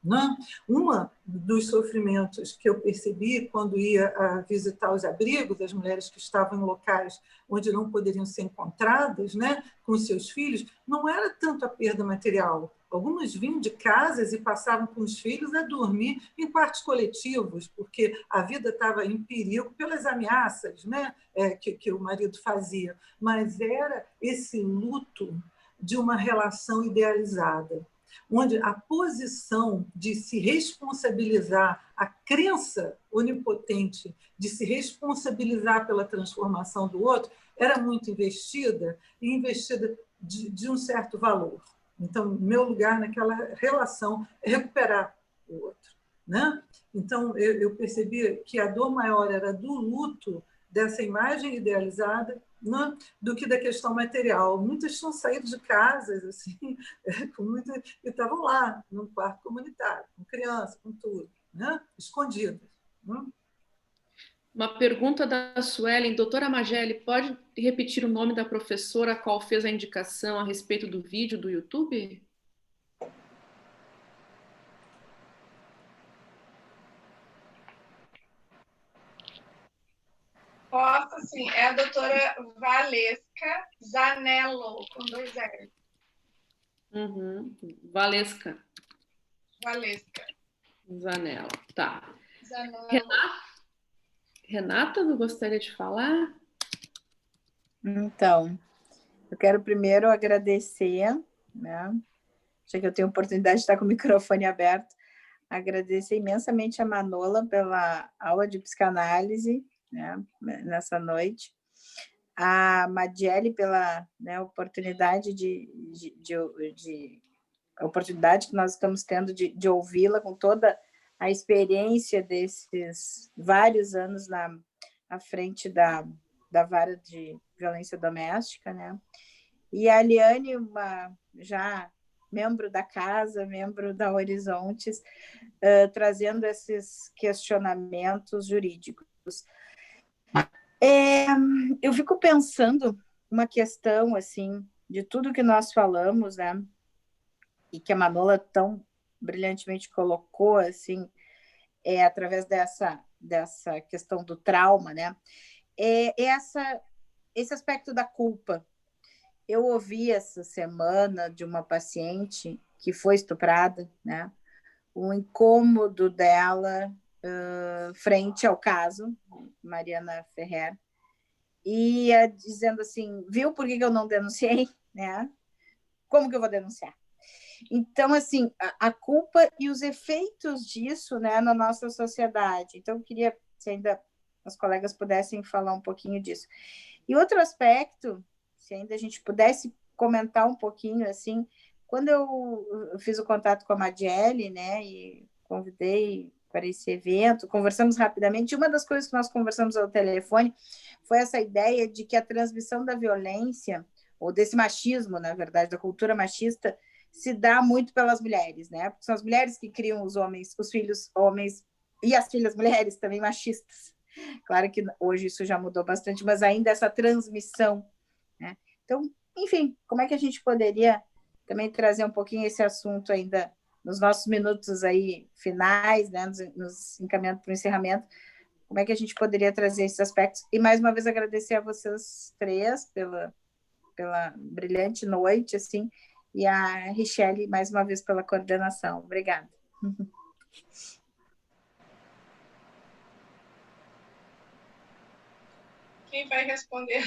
Né? Uma dos sofrimentos que eu percebi quando ia visitar os abrigos, as mulheres que estavam em locais onde não poderiam ser encontradas, né, com seus filhos, não era tanto a perda material. Algumas vinham de casas e passavam com os filhos a dormir em quartos coletivos, porque a vida estava em perigo pelas ameaças, né, que o marido fazia. Mas era esse luto de uma relação idealizada, onde a posição de se responsabilizar, a crença onipotente de se responsabilizar pela transformação do outro, era muito investida, e investida de um certo valor. Então, meu lugar naquela relação é recuperar o outro, né? Então, eu percebi que a dor maior era do luto dessa imagem idealizada né, do que da questão material. Muitas tinham saído de casas assim, e estavam lá, num quarto comunitário, com criança, com tudo, né, escondidas. Né?
Uma pergunta da Suelen. Doutora Mageli, pode repetir o nome da professora a qual fez a indicação a respeito do vídeo do YouTube?
Posso, sim. É a doutora Valesca Zanello, com 2 L.
Valesca.
Valesca.
Zanello. Tá.
Zanello.
Renata, não gostaria de falar?
Então, eu quero primeiro agradecer, né? Já que eu tenho a oportunidade de estar com o microfone aberto, agradecer imensamente a Manola pela aula de psicanálise, né, nessa noite, a Mageli pela, né, oportunidade oportunidade que nós estamos tendo de ouvi-la com toda a experiência desses vários anos à frente da vara de violência doméstica, né? E a Aliane, já membro da casa, membro da Horizontes, trazendo esses questionamentos jurídicos. Eu fico pensando uma questão assim de tudo que nós falamos, né? E que a Manola tão brilhantemente colocou assim, através dessa questão do trauma, né? Esse aspecto da culpa. Eu ouvi essa semana de uma paciente que foi estuprada, né? O incômodo dela frente ao caso, Mariana Ferrer, e dizendo assim, viu por que eu não denunciei? Né? Como que eu vou denunciar? Então, assim, a culpa e os efeitos disso, né, na nossa sociedade. Então, eu queria, se ainda os colegas pudessem falar um pouquinho disso. E outro aspecto, se ainda a gente pudesse comentar um pouquinho, assim, quando eu fiz o contato com a Mageli, né, e convidei para esse evento, conversamos rapidamente, uma das coisas que nós conversamos ao telefone foi essa ideia de que a transmissão da violência, ou desse machismo, na verdade, da cultura machista, se dá muito pelas mulheres, né? Porque são as mulheres que criam os homens, os filhos homens e as filhas mulheres também machistas. Claro que hoje isso já mudou bastante, mas ainda essa transmissão, né? Então, enfim, como é que a gente poderia também trazer um pouquinho esse assunto ainda nos nossos minutos aí finais, né? Nos encaminhando para o encerramento, como é que a gente poderia trazer esses aspectos? E mais uma vez agradecer a vocês três pela brilhante noite, assim, e a Richelle, mais uma vez, pela coordenação. Obrigada.
Quem vai responder?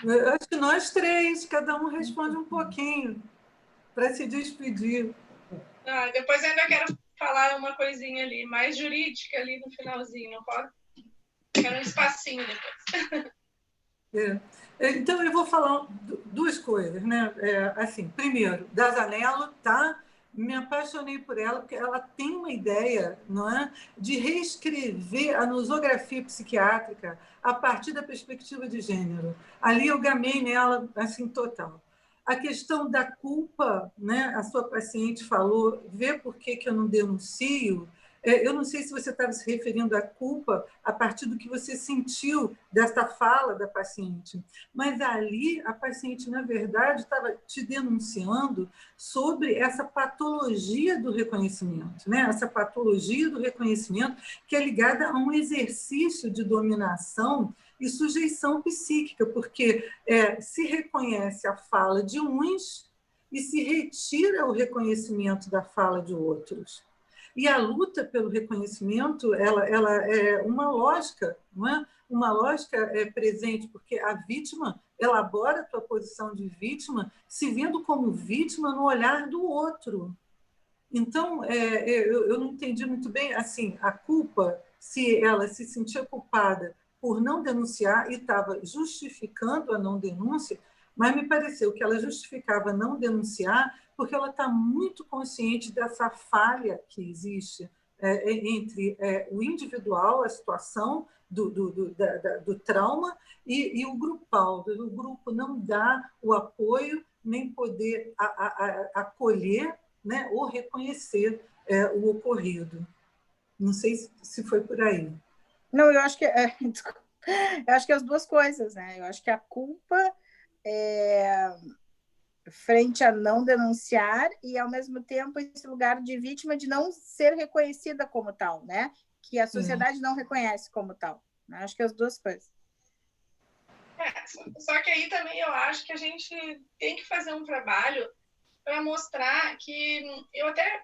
Eu acho que nós três, cada um responde um pouquinho, para se despedir.
Depois ainda quero falar uma coisinha ali, mais jurídica ali no finalzinho, não pode? Quero um espacinho depois.
Então, eu vou falar duas coisas, né? Assim, primeiro, da Zanello, tá? Me apaixonei por ela, porque ela tem uma ideia, não é, de reescrever a nosografia psiquiátrica a partir da perspectiva de gênero. Ali eu gamei nela, assim, total. A questão da culpa, né? A sua paciente falou, vê por que eu não denuncio. Eu não sei se você estava se referindo à culpa a partir do que você sentiu dessa fala da paciente, mas ali a paciente, na verdade, estava te denunciando sobre essa patologia do reconhecimento, né? Essa patologia do reconhecimento que é ligada a um exercício de dominação e sujeição psíquica, porque se reconhece a fala de uns e se retira o reconhecimento da fala de outros. E a luta pelo reconhecimento, ela é uma lógica, não é? Uma lógica presente, porque a vítima elabora a sua posição de vítima, se vendo como vítima no olhar do outro. Então, eu não entendi muito bem, assim, a culpa, se ela se sentia culpada por não denunciar e estava justificando a não denúncia, mas me pareceu que ela justificava não denunciar porque ela está muito consciente dessa falha que existe entre o individual, a situação do trauma, e o grupal. O grupo não dá o apoio, nem poder acolher, né, ou reconhecer o ocorrido. Não sei se foi por aí.
Não, eu acho que eu acho que as duas coisas, né? Eu acho que a culpa é frente a não denunciar e, ao mesmo tempo, esse lugar de vítima de não ser reconhecida como tal, né? Que a sociedade não reconhece como tal. Né? Acho que as duas coisas.
Só que aí também eu acho que a gente tem que fazer um trabalho para mostrar que... Eu até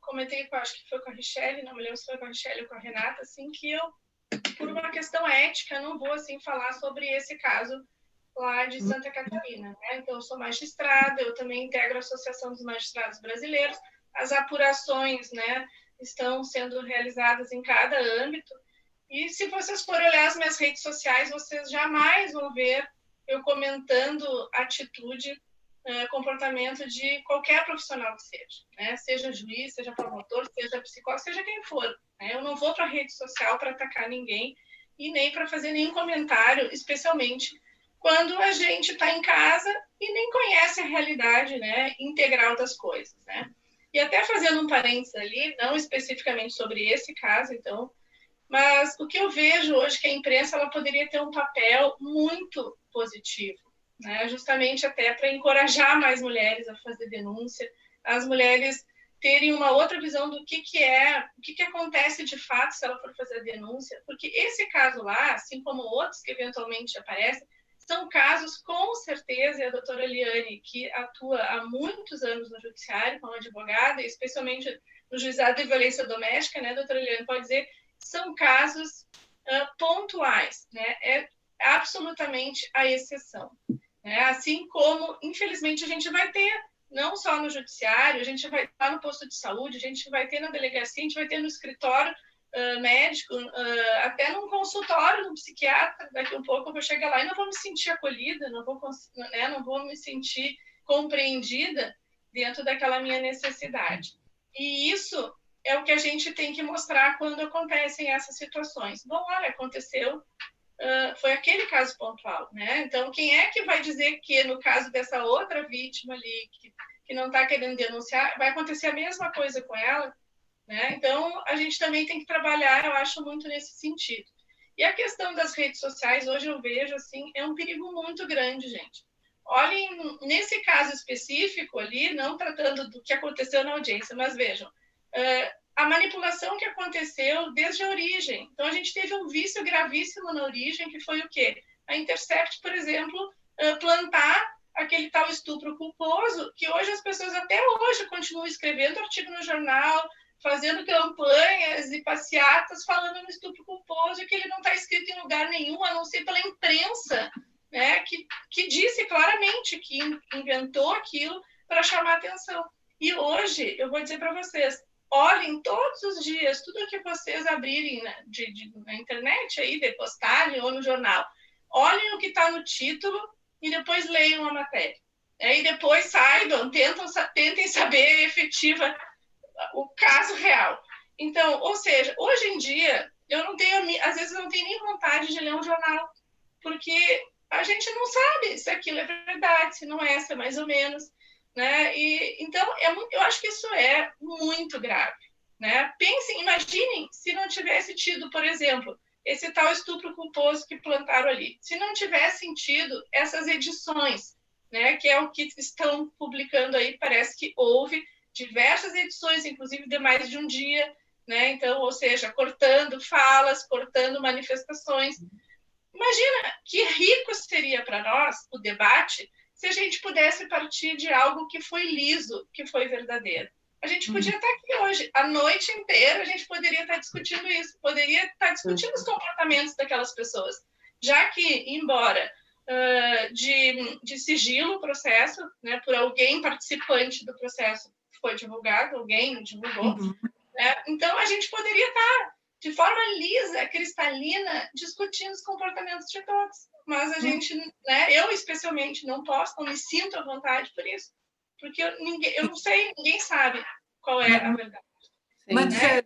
comentei, acho que foi com a Richelle, não me lembro se foi com a Richelle ou com a Renata, assim, que eu, por uma questão ética, não vou assim, falar sobre esse caso lá de Santa Catarina. Né? Então, eu sou magistrada, eu também integro a Associação dos Magistrados Brasileiros, as apurações, né, estão sendo realizadas em cada âmbito, e se vocês forem olhar as minhas redes sociais, vocês jamais vão ver eu comentando atitude, comportamento de qualquer profissional que seja, né? Seja juiz, seja promotor, seja psicólogo, seja quem for. Né? Eu não vou para a rede social para atacar ninguém e nem para fazer nenhum comentário, especialmente quando a gente está em casa e nem conhece a realidade, né, integral das coisas. Né? E até fazendo um parênteses ali, não especificamente sobre esse caso, então, mas o que eu vejo hoje que a imprensa ela poderia ter um papel muito positivo, né? Justamente até para encorajar mais mulheres a fazer denúncia, as mulheres terem uma outra visão do que acontece de fato se ela for fazer a denúncia, porque esse caso lá, assim como outros que eventualmente aparecem, são casos, com certeza, e a doutora Eliane, que atua há muitos anos no judiciário como advogada, e especialmente no juizado de violência doméstica, né, doutora Eliane, pode dizer, são casos pontuais, né? É absolutamente a exceção. Né? Assim como, infelizmente, a gente vai ter, não só no judiciário, a gente vai estar no posto de saúde, a gente vai ter na delegacia, a gente vai ter no escritório médico, até num consultório do psiquiatra, daqui um pouco eu vou chegar lá e não vou me sentir acolhida, não vou me sentir compreendida dentro daquela minha necessidade. E isso é o que a gente tem que mostrar quando acontecem essas situações. Bom, olha, aconteceu, foi aquele caso pontual, né? Então, quem é que vai dizer que, no caso dessa outra vítima ali, que não está querendo denunciar, vai acontecer a mesma coisa com ela? Né? Então, a gente também tem que trabalhar, eu acho, muito nesse sentido. E a questão das redes sociais, hoje eu vejo, assim, é um perigo muito grande, gente. Olhem, nesse caso específico ali, não tratando do que aconteceu na audiência, mas vejam, a manipulação que aconteceu desde a origem. Então, a gente teve um vício gravíssimo na origem, que foi o quê? A Intercept, por exemplo, plantar aquele tal estupro culposo, que hoje as pessoas até hoje continuam escrevendo artigo no jornal, fazendo campanhas e passeatas falando no estupro culposo, e que ele não está escrito em lugar nenhum, a não ser pela imprensa, né, que disse claramente que inventou aquilo para chamar atenção. E hoje, eu vou dizer para vocês, olhem todos os dias, tudo que vocês abrirem na internet, aí, de postagem ou no jornal, olhem o que está no título e depois leiam a matéria. E depois saibam, tentem saber efetiva o caso real. Então, ou seja, hoje em dia, às vezes eu não tenho nem vontade de ler um jornal, porque a gente não sabe se aquilo é verdade, se não é, se é mais ou menos. Né? Então, eu acho que isso é muito grave. Né? Pensem, imaginem se não tivesse tido, por exemplo, esse tal estupro culposo que plantaram ali. Se não tivessem tido essas edições, né, que é o que estão publicando aí, parece que houve diversas edições, inclusive de mais de um dia, né? Então, ou seja, cortando falas, cortando manifestações. Imagina que rico seria para nós o debate se a gente pudesse partir de algo que foi liso, que foi verdadeiro. A gente podia estar aqui hoje, a noite inteira a gente poderia estar discutindo isso, poderia estar discutindo os comportamentos daquelas pessoas, já que, embora de sigilo o processo, né, por alguém participante do processo foi divulgado, alguém divulgou, né, então a gente poderia estar de forma lisa, cristalina, discutindo os comportamentos de todos. Mas a gente, né, eu especialmente não posso, não me sinto à vontade por isso, porque eu não sei, ninguém sabe qual é a verdade.
Mas,
né?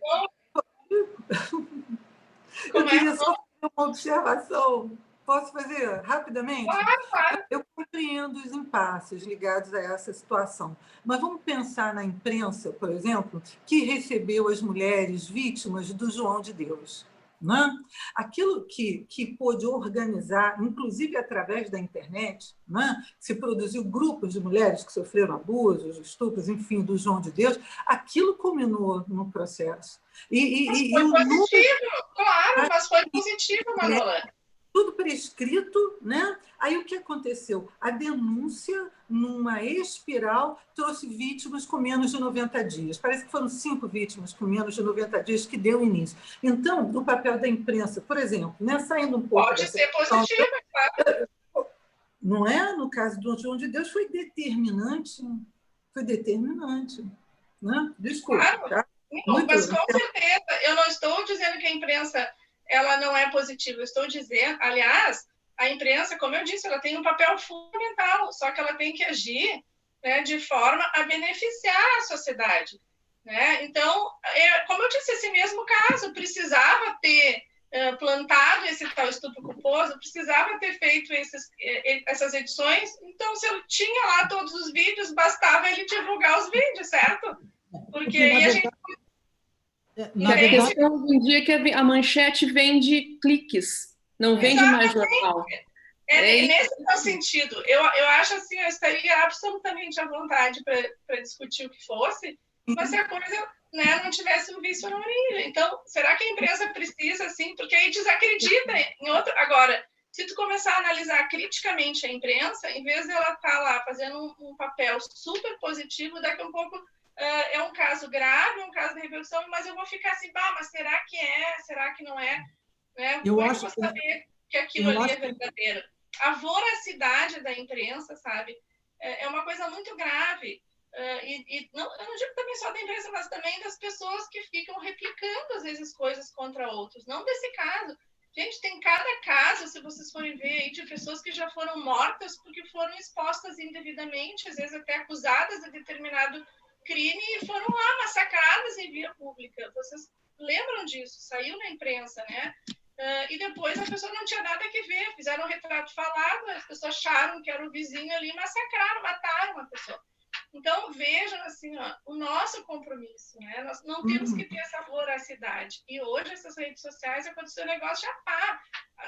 eu queria só fazer uma observação. Posso fazer rapidamente?
Claro.
Eu compreendo os impasses ligados a essa situação, mas vamos pensar na imprensa, por exemplo, que recebeu as mulheres vítimas do João de Deus. Né? Aquilo que pôde organizar, inclusive através da internet, né? Se produziu grupos de mulheres que sofreram abusos, estupros, enfim, do João de Deus, aquilo culminou no processo.
Mas foi positivo, claro, mas foi positivo, Manola.
Tudo prescrito, né? Aí o que aconteceu? A denúncia, numa espiral, trouxe vítimas com menos de 90 dias. Parece que foram 5 vítimas com menos de 90 dias que deu início. Então, o papel da imprensa, por exemplo, né? Saindo um pouco
pode ser positivo, claro.
Não é? No caso do João de Deus, foi determinante. Foi determinante. Né? Desculpa.
Claro.
Tá?
Não, mas com certeza, eu não estou dizendo que a imprensa ela não é positiva, eu estou dizendo, aliás, a imprensa, como eu disse, ela tem um papel fundamental, só que ela tem que agir, né, de forma a beneficiar a sociedade. Né? Então, como eu disse, esse mesmo caso precisava ter plantado esse tal estupro culposo, precisava ter feito essas edições, então se eu tinha lá todos os vídeos, bastava ele divulgar os vídeos, certo? Porque aí a gente...
Na verdade, hoje em dia que a manchete vende cliques, não vende mais jornal.
Nesse meu sentido, eu acho assim, eu estaria absolutamente à vontade para discutir o que fosse, mas se a coisa, né, não tivesse um vício na orelha. Então, será que a empresa precisa, assim, porque aí desacredita em outro... Agora, se tu começar a analisar criticamente a imprensa, em vez dela estar lá fazendo um papel super positivo, daqui a um pouco é um caso grave, um caso de repercussão, mas eu vou ficar assim, mas será que é? Será que não é? Né? Eu acho que saber que aquilo ali é verdadeiro. A voracidade da imprensa, sabe, é uma coisa muito grave. Não, eu não digo também só da imprensa, mas também das pessoas que ficam replicando, às vezes, coisas contra outros. Não desse caso. Gente, tem cada caso, se vocês forem ver, aí, de pessoas que já foram mortas porque foram expostas indevidamente, às vezes até acusadas de determinado crime e foram lá massacradas em via pública. Vocês lembram disso? Saiu na imprensa, né? E depois a pessoa não tinha nada que ver, fizeram um retrato falado, as pessoas acharam que era o vizinho ali, massacraram, mataram a pessoa. Então, vejam assim, ó, o nosso compromisso, né? Nós não temos que ter essa voracidade. E hoje, essas redes sociais, aconteceu um negócio já pá.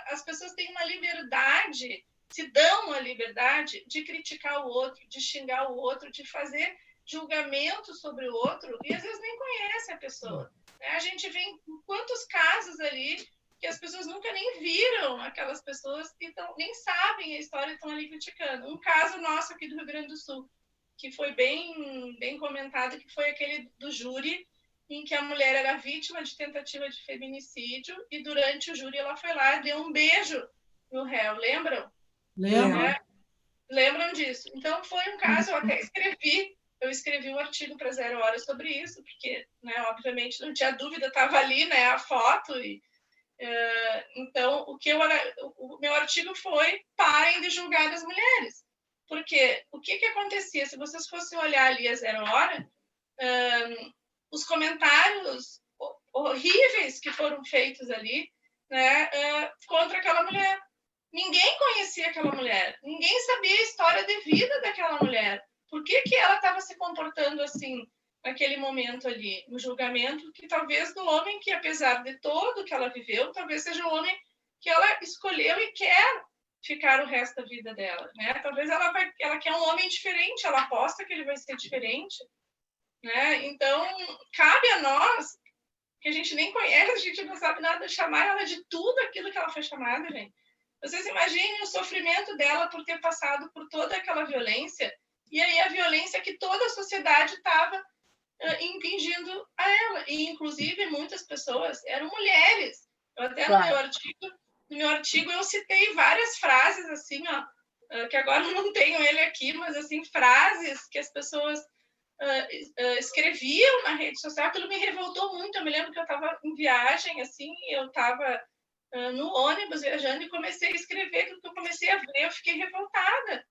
As pessoas têm uma liberdade, se dão uma liberdade de criticar o outro, de xingar o outro, de fazer julgamento sobre o outro, e às vezes nem conhece a pessoa. A gente vê em quantos casos ali que as pessoas nunca nem viram aquelas pessoas e nem sabem a história e estão ali criticando. Um caso nosso aqui do Rio Grande do Sul, que foi bem comentado, que foi aquele do júri, em que a mulher era vítima de tentativa de feminicídio e durante o júri ela foi lá e deu um beijo no réu, lembram?
Lembro.
Lembram disso? Então foi um caso, eu escrevi um artigo para 0 Hora sobre isso, porque, né, obviamente, não tinha dúvida, estava ali, né, a foto. Então, o meu artigo foi: parem de julgar as mulheres. Porque o que acontecia? Se vocês fossem olhar ali a 0 Hora, os comentários horríveis que foram feitos ali, né, contra aquela mulher. Ninguém conhecia aquela mulher, ninguém sabia a história de vida daquela mulher. Por que ela estava se comportando assim naquele momento ali, no julgamento, que talvez do homem que, apesar de tudo que ela viveu, talvez seja o homem que ela escolheu e quer ficar o resto da vida dela, né? Talvez ela quer um homem diferente, ela aposta que ele vai ser diferente, né? Então, cabe a nós, que a gente nem conhece, a gente não sabe nada, chamar ela de tudo aquilo que ela foi chamada, gente. Vocês imaginem o sofrimento dela por ter passado por toda aquela violência, e aí a violência que toda a sociedade estava impingindo a ela. E, inclusive, muitas pessoas eram mulheres. Eu até no meu artigo eu citei várias frases, assim, ó, que agora não tenho ele aqui, mas, assim, frases que as pessoas escreviam na rede social. Aquilo me revoltou muito. Eu me lembro que eu estava em viagem, assim, eu estava no ônibus viajando e comecei a escrever. Aquilo que eu comecei a ver, eu fiquei revoltada.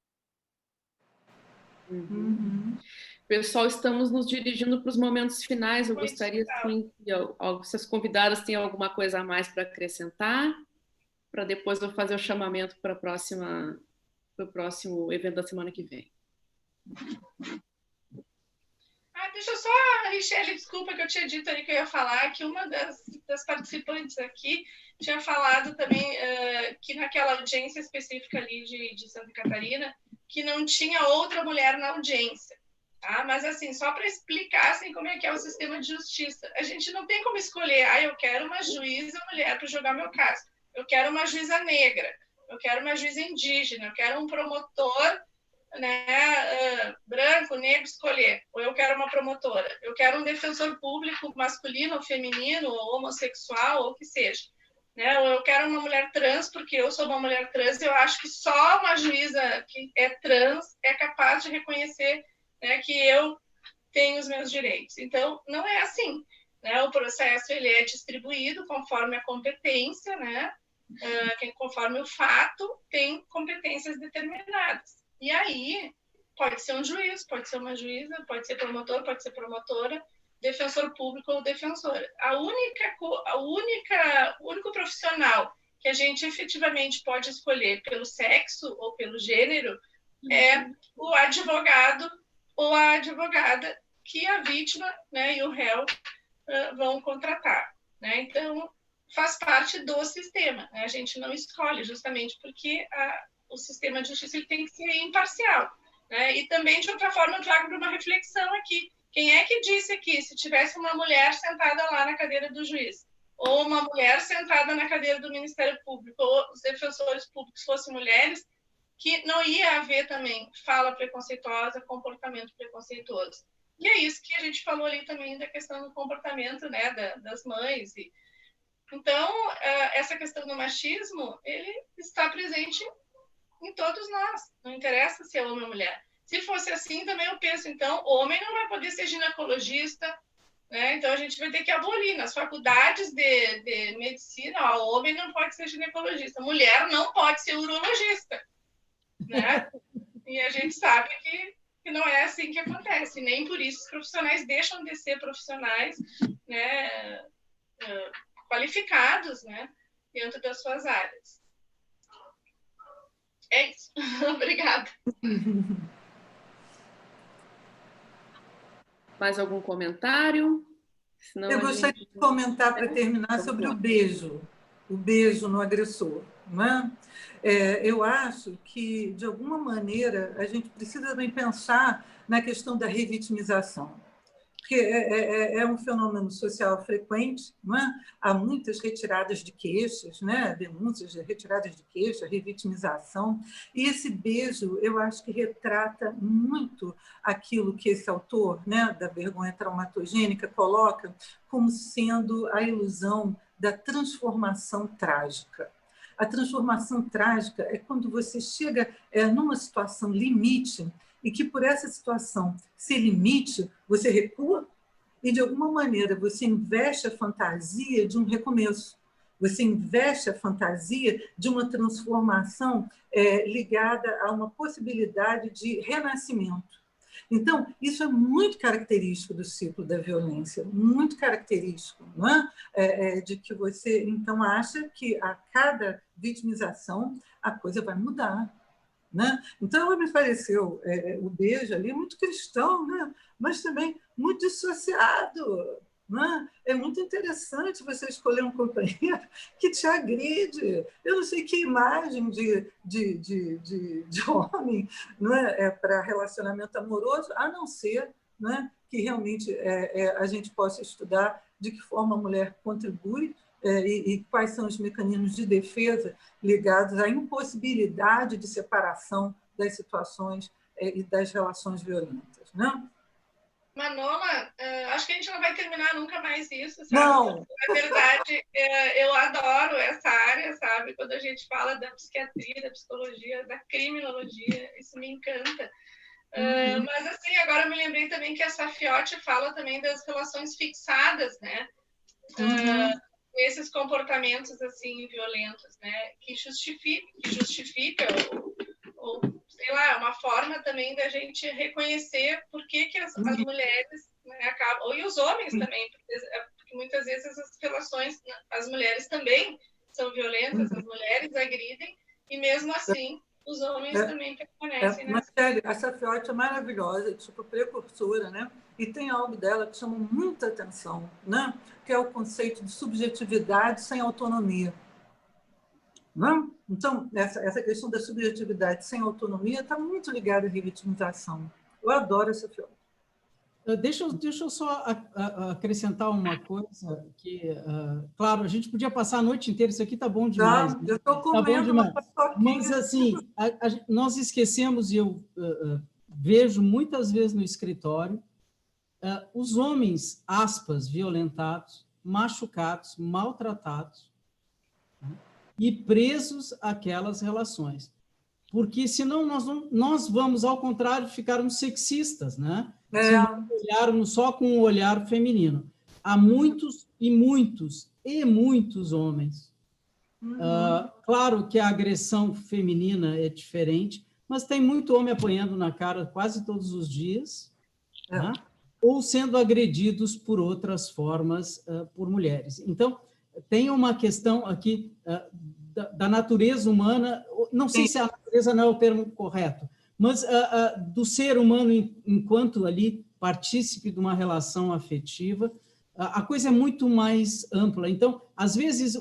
Pessoal, estamos nos dirigindo para os momentos finais. Eu gostaria, sim, se as convidadas têm alguma coisa a mais para acrescentar, para depois eu fazer o chamamento para o próximo evento da semana que vem.
Deixa eu só, Richelle, desculpa que eu tinha dito ali que eu ia falar, que uma das participantes aqui tinha falado também que naquela audiência específica ali de Santa Catarina, que não tinha outra mulher na audiência. Tá? Mas, assim, só para explicar assim, como é que é o sistema de justiça. A gente não tem como escolher, eu quero uma juíza mulher para julgar meu caso. Eu quero uma juíza negra. Eu quero uma juíza indígena. Eu quero um promotor, né, branco, negro, escolher. Ou eu quero uma promotora. Eu quero um defensor público masculino ou feminino, ou homossexual, ou o que seja. Né? Ou eu quero uma mulher trans, porque eu sou uma mulher trans e eu acho que só uma juíza que é trans é capaz de reconhecer, né, que eu tenho os meus direitos. Então, não é assim. Né? O processo ele é distribuído conforme a competência, né? Conforme o fato, tem competências determinadas. E aí, pode ser um juiz, pode ser uma juíza, pode ser promotor, pode ser promotora, defensor público ou defensora. O único profissional que a gente efetivamente pode escolher pelo sexo ou pelo gênero é o advogado ou a advogada que a vítima, né, e o réu vão contratar. Né? Então, faz parte do sistema. Né? A gente não escolhe, justamente porque o sistema de justiça ele tem que ser imparcial. Né? E também, de outra forma, eu trago para uma reflexão aqui. Quem é que disse aqui, se tivesse uma mulher sentada lá na cadeira do juiz, ou uma mulher sentada na cadeira do Ministério Público, ou os defensores públicos fossem mulheres, que não ia haver também fala preconceituosa, comportamento preconceituoso. E é isso que a gente falou ali também da questão do comportamento, né, das mães. Então, essa questão do machismo, ele está presente em todos nós, não interessa se é homem ou mulher. Se fosse assim, também eu penso, então, homem não vai poder ser ginecologista, né? Então a gente vai ter que abolir nas faculdades de medicina, homem não pode ser ginecologista, mulher não pode ser urologista. Né? E a gente sabe que não é assim que acontece, nem por isso os profissionais deixam de ser profissionais, né, qualificados, né, dentro das suas áreas. É isso. Obrigada.
Mais algum comentário?
Senão eu gostaria de comentar, para terminar, sobre o beijo no agressor. Não é? Eu acho que, de alguma maneira, a gente precisa também pensar na questão da revitimização, porque é um fenômeno social frequente, não é? Há muitas retiradas de queixas, né? Denúncias de retiradas de queixa, revitimização, e esse beijo, eu acho que retrata muito aquilo que esse autor, né, da vergonha traumatogênica, coloca como sendo a ilusão da transformação trágica. A transformação trágica é quando você chega numa situação limite e que, por essa situação ser limite, você recua e, de alguma maneira, você investe a fantasia de um recomeço. Você investe a fantasia de uma transformação ligada a uma possibilidade de renascimento. Então, isso é muito característico do ciclo da violência, muito característico, não é? De que você, então, acha que a cada vitimização a coisa vai mudar. Né? Então, me pareceu o beijo ali muito cristão, né? Mas também muito dissociado. Né? É muito interessante você escolher um companheiro que te agride. Eu não sei que imagem de homem, não é para relacionamento amoroso, a não ser, né, que realmente a gente possa estudar de que forma a mulher contribui e quais são os mecanismos de defesa ligados à impossibilidade de separação das situações e das relações violentas. Né?
Manola, acho que a gente não vai terminar nunca mais isso, sabe?
Não.
Na verdade, eu adoro essa área, sabe? Quando a gente fala da psiquiatria, da psicologia, da criminologia, isso me encanta. Mas, assim, agora eu me lembrei também que a Safiotti fala também das relações fixadas, né? Esses comportamentos, assim, violentos, né? Que justifica ou sei lá, uma forma também da gente reconhecer por que as mulheres, né, acabam, e os homens também, porque muitas vezes essas relações, as mulheres também são violentas, as mulheres agridem, e mesmo assim os homens também permanecem nessa.
Mas, essa Fiote é maravilhosa, tipo precursora, né? E tem algo dela que chama muita atenção, né? Que é o conceito de subjetividade sem autonomia. Não? Então, essa questão da subjetividade sem autonomia está muito ligada à revitimização. Eu adoro essa Fiote.
Deixa eu só acrescentar uma coisa que, claro, a gente podia passar a noite inteira, isso aqui está bom demais.
Eu estou comendo
bom demais.
uma paçoquinha.
Mas, assim, nós esquecemos, e eu vejo muitas vezes no escritório, os homens, aspas, violentados, machucados, maltratados, né, e presos àquelas relações. Porque, senão, nós vamos, ao contrário, ficarmos sexistas, né? Se nós olharmos só com o olhar feminino. Há muitos homens. Claro que a agressão feminina é diferente, mas tem muito homem apanhando na cara quase todos os dias, né? Ou sendo agredidos por outras formas por mulheres. Então, tem uma questão aqui da natureza humana, não sei se a natureza não é o termo correto, mas do ser humano enquanto ali partícipe de uma relação afetiva, a coisa é muito mais ampla. Então, às vezes,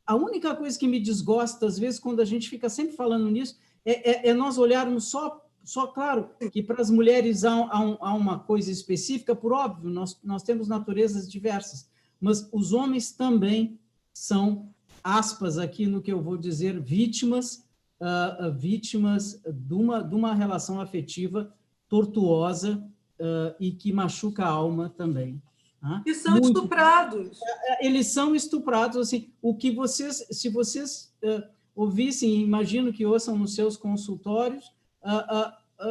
a única coisa que me desgosta, às vezes, quando a gente fica sempre falando nisso, é nós olharmos só, claro, que para as mulheres há uma coisa específica, por óbvio, nós temos naturezas diversas, mas os homens também são, aspas aqui no que eu vou dizer, vítimas de uma relação afetiva tortuosa e que machuca a alma também. Tá?
E são estuprados.
Eles são estuprados. Assim, o que se vocês ouvissem, imagino que ouçam nos seus consultórios,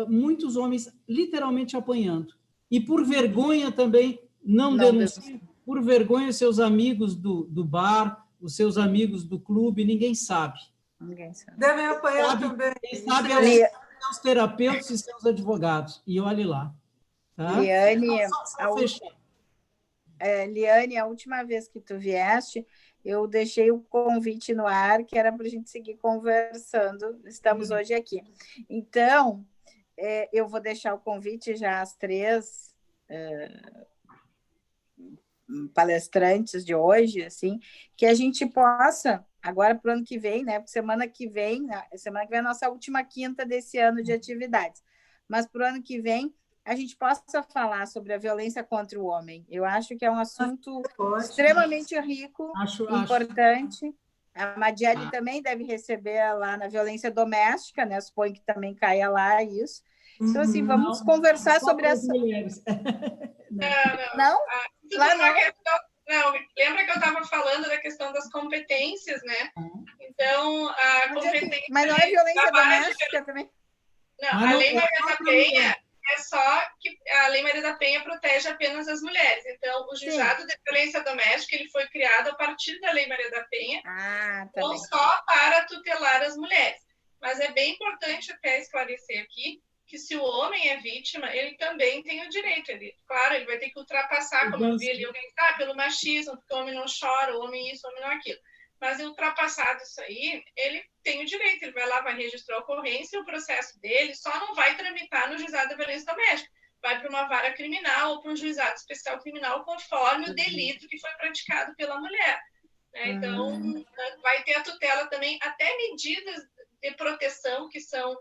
muitos homens literalmente apanhando. E por vergonha também não denunciam, por vergonha seus amigos do bar, os seus amigos do clube, ninguém sabe.
Devem apanhar também.
Quem sabe seus terapeutas e seus advogados. E olhe lá. Tá?
Liane, a última vez que tu vieste, eu deixei o convite no ar, que era para a gente seguir conversando. Estamos hoje aqui. Então, eu vou deixar o convite já às 3 palestrantes de hoje, assim, que a gente possa, agora para o ano que vem, né? Porque semana que vem é a nossa última quinta desse ano de atividades, mas para o ano que vem a gente possa falar sobre a violência contra o homem. Eu acho que é um assunto extremamente rico, importante. A Madiane também deve receber lá na violência doméstica, né? Suponho que também caia lá isso. Então, assim, vamos conversar sobre essa... Não?
Lá não. Não, lembra que eu estava falando da questão das competências, né? Então, a competência...
Mas não é violência doméstica também?
Não, a Lei Maria da Penha é só que a Lei Maria da Penha protege apenas as mulheres. Então, o Juizado de Violência Doméstica ele foi criado a partir da Lei Maria da Penha, não só para tutelar as mulheres. Mas é bem importante até esclarecer aqui que se o homem é vítima, ele também tem o direito. Claro, ele vai ter que ultrapassar, como eu vi ali, alguém pelo machismo, porque o homem não chora, o homem isso, o homem não aquilo. Mas ultrapassado isso aí, ele tem o direito, ele vai lá, vai registrar a ocorrência, o processo dele só não vai tramitar no juizado da violência doméstica, vai para uma vara criminal ou para um juizado especial criminal, conforme o delito que foi praticado pela mulher. Então, vai ter a tutela também, até medidas de proteção que são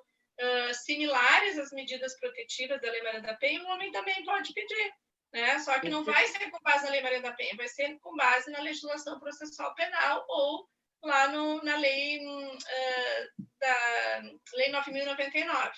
similares às medidas protetivas da Lei Maria da Penha, o homem também pode pedir. Né? Só que não vai ser com base na Lei Maria da Penha, vai ser com base na legislação processual penal ou lá na lei, da Lei 9.099.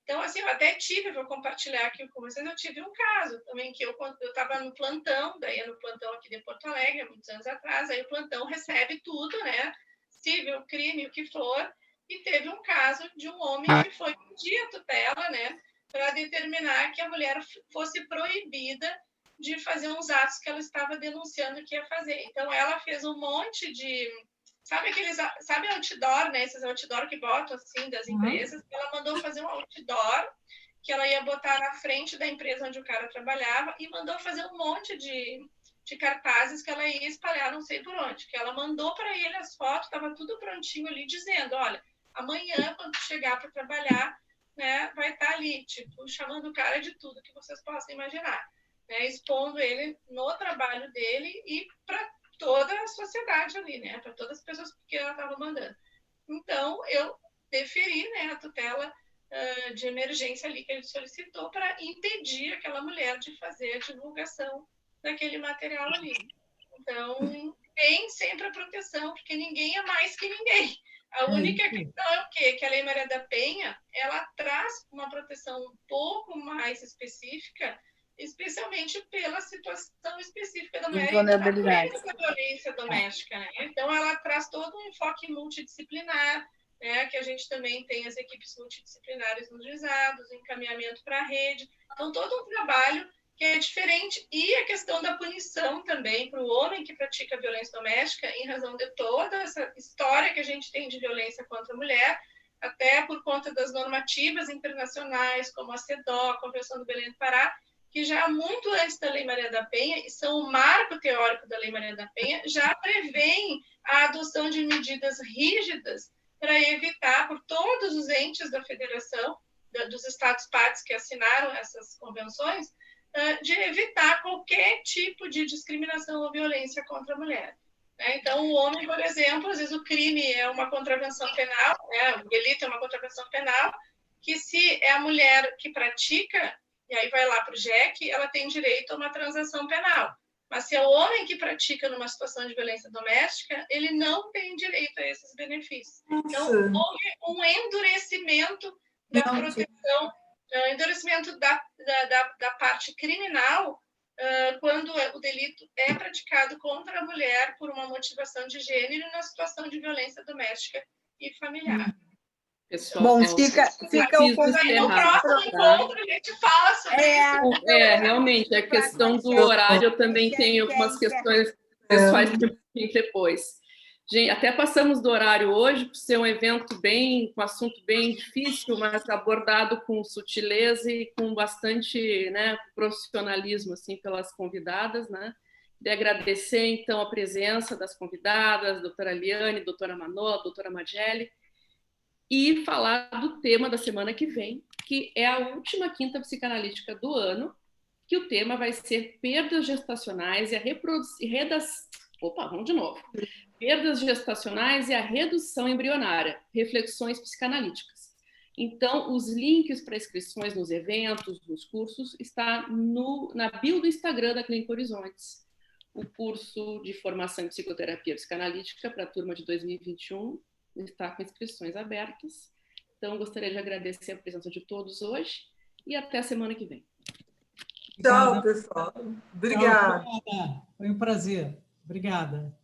Então, assim, eu até vou compartilhar aqui com vocês, eu tive um caso também, que eu estava no plantão, daí no plantão aqui de Porto Alegre, há muitos anos atrás, aí o plantão recebe tudo, né? Civil, crime, o que for, e teve um caso de um homem que foi pedir a tutela, né? Para determinar que a mulher fosse proibida de fazer uns atos que ela estava denunciando que ia fazer. Então, ela fez um monte de sabe outdoor, né? Esses outdoor que botam assim das empresas. Ela mandou fazer um outdoor que ela ia botar na frente da empresa onde o cara trabalhava e mandou fazer um monte de cartazes que ela ia espalhar não sei por onde. Que ela mandou para ele as fotos, estava tudo prontinho ali, dizendo, olha, amanhã, quando tu chegar para trabalhar, né, vai estar ali, tipo, chamando o cara de tudo que vocês possam imaginar, né, expondo ele no trabalho dele e para toda a sociedade ali, né, para todas as pessoas que ela estava mandando. Então, eu deferi, né, a tutela de emergência ali que ele solicitou para impedir aquela mulher de fazer a divulgação daquele material ali. Então, tem sempre a proteção, porque ninguém é mais que ninguém. A única questão é o quê? Que a Lei Maria da Penha, ela traz uma proteção um pouco mais específica, especialmente pela situação específica da mulher e da violência doméstica, né? Então, ela traz todo um enfoque multidisciplinar, né? Que a gente também tem as equipes multidisciplinares nos juizados, encaminhamento para a rede. Então, todo um trabalho que é diferente, e a questão da punição também para o homem que pratica violência doméstica, em razão de toda essa história que a gente tem de violência contra a mulher, até por conta das normativas internacionais, como a CEDAW, a Convenção do Belém do Pará, que já muito antes da Lei Maria da Penha, e são o marco teórico da Lei Maria da Penha, já prevêem a adoção de medidas rígidas para evitar, por todos os entes da federação, dos Estados-partes que assinaram essas convenções, de evitar qualquer tipo de discriminação ou violência contra a mulher. Então, o homem, por exemplo, às vezes o crime é uma contravenção penal, né? O delito é uma contravenção penal, que se é a mulher que pratica, e aí vai lá para o JEC, ela tem direito a uma transação penal. Mas se é o homem que pratica numa situação de violência doméstica, ele não tem direito a esses benefícios. Então, houve um endurecimento da proteção, endurecimento da parte criminal, quando o delito é praticado contra a mulher por uma motivação de gênero na situação de violência doméstica e familiar.
Pessoal,
bom, fica o
convite. No próximo encontro a gente fala sobre isso.
Realmente, a questão do horário eu também tenho algumas questões pessoais depois. Gente, até passamos do horário hoje, por ser um evento com assunto bem difícil, mas abordado com sutileza e com bastante, né, profissionalismo assim, pelas convidadas, né? Queria agradecer, então, a presença das convidadas, doutora Liane, doutora Manola, doutora Mageli, e falar do tema da semana que vem, que é a última quinta psicanalítica do ano, que o tema vai ser perdas gestacionais e a perdas gestacionais e a redução embrionária, reflexões psicanalíticas. Então, os links para inscrições nos eventos, nos cursos, está na bio do Instagram da Clínica Horizontes. O curso de formação em psicoterapia psicanalítica para a turma de 2021 está com inscrições abertas. Então, gostaria de agradecer a presença de todos hoje e até a semana que vem.
Tchau, pessoal. Obrigada.
Foi um prazer. Obrigada.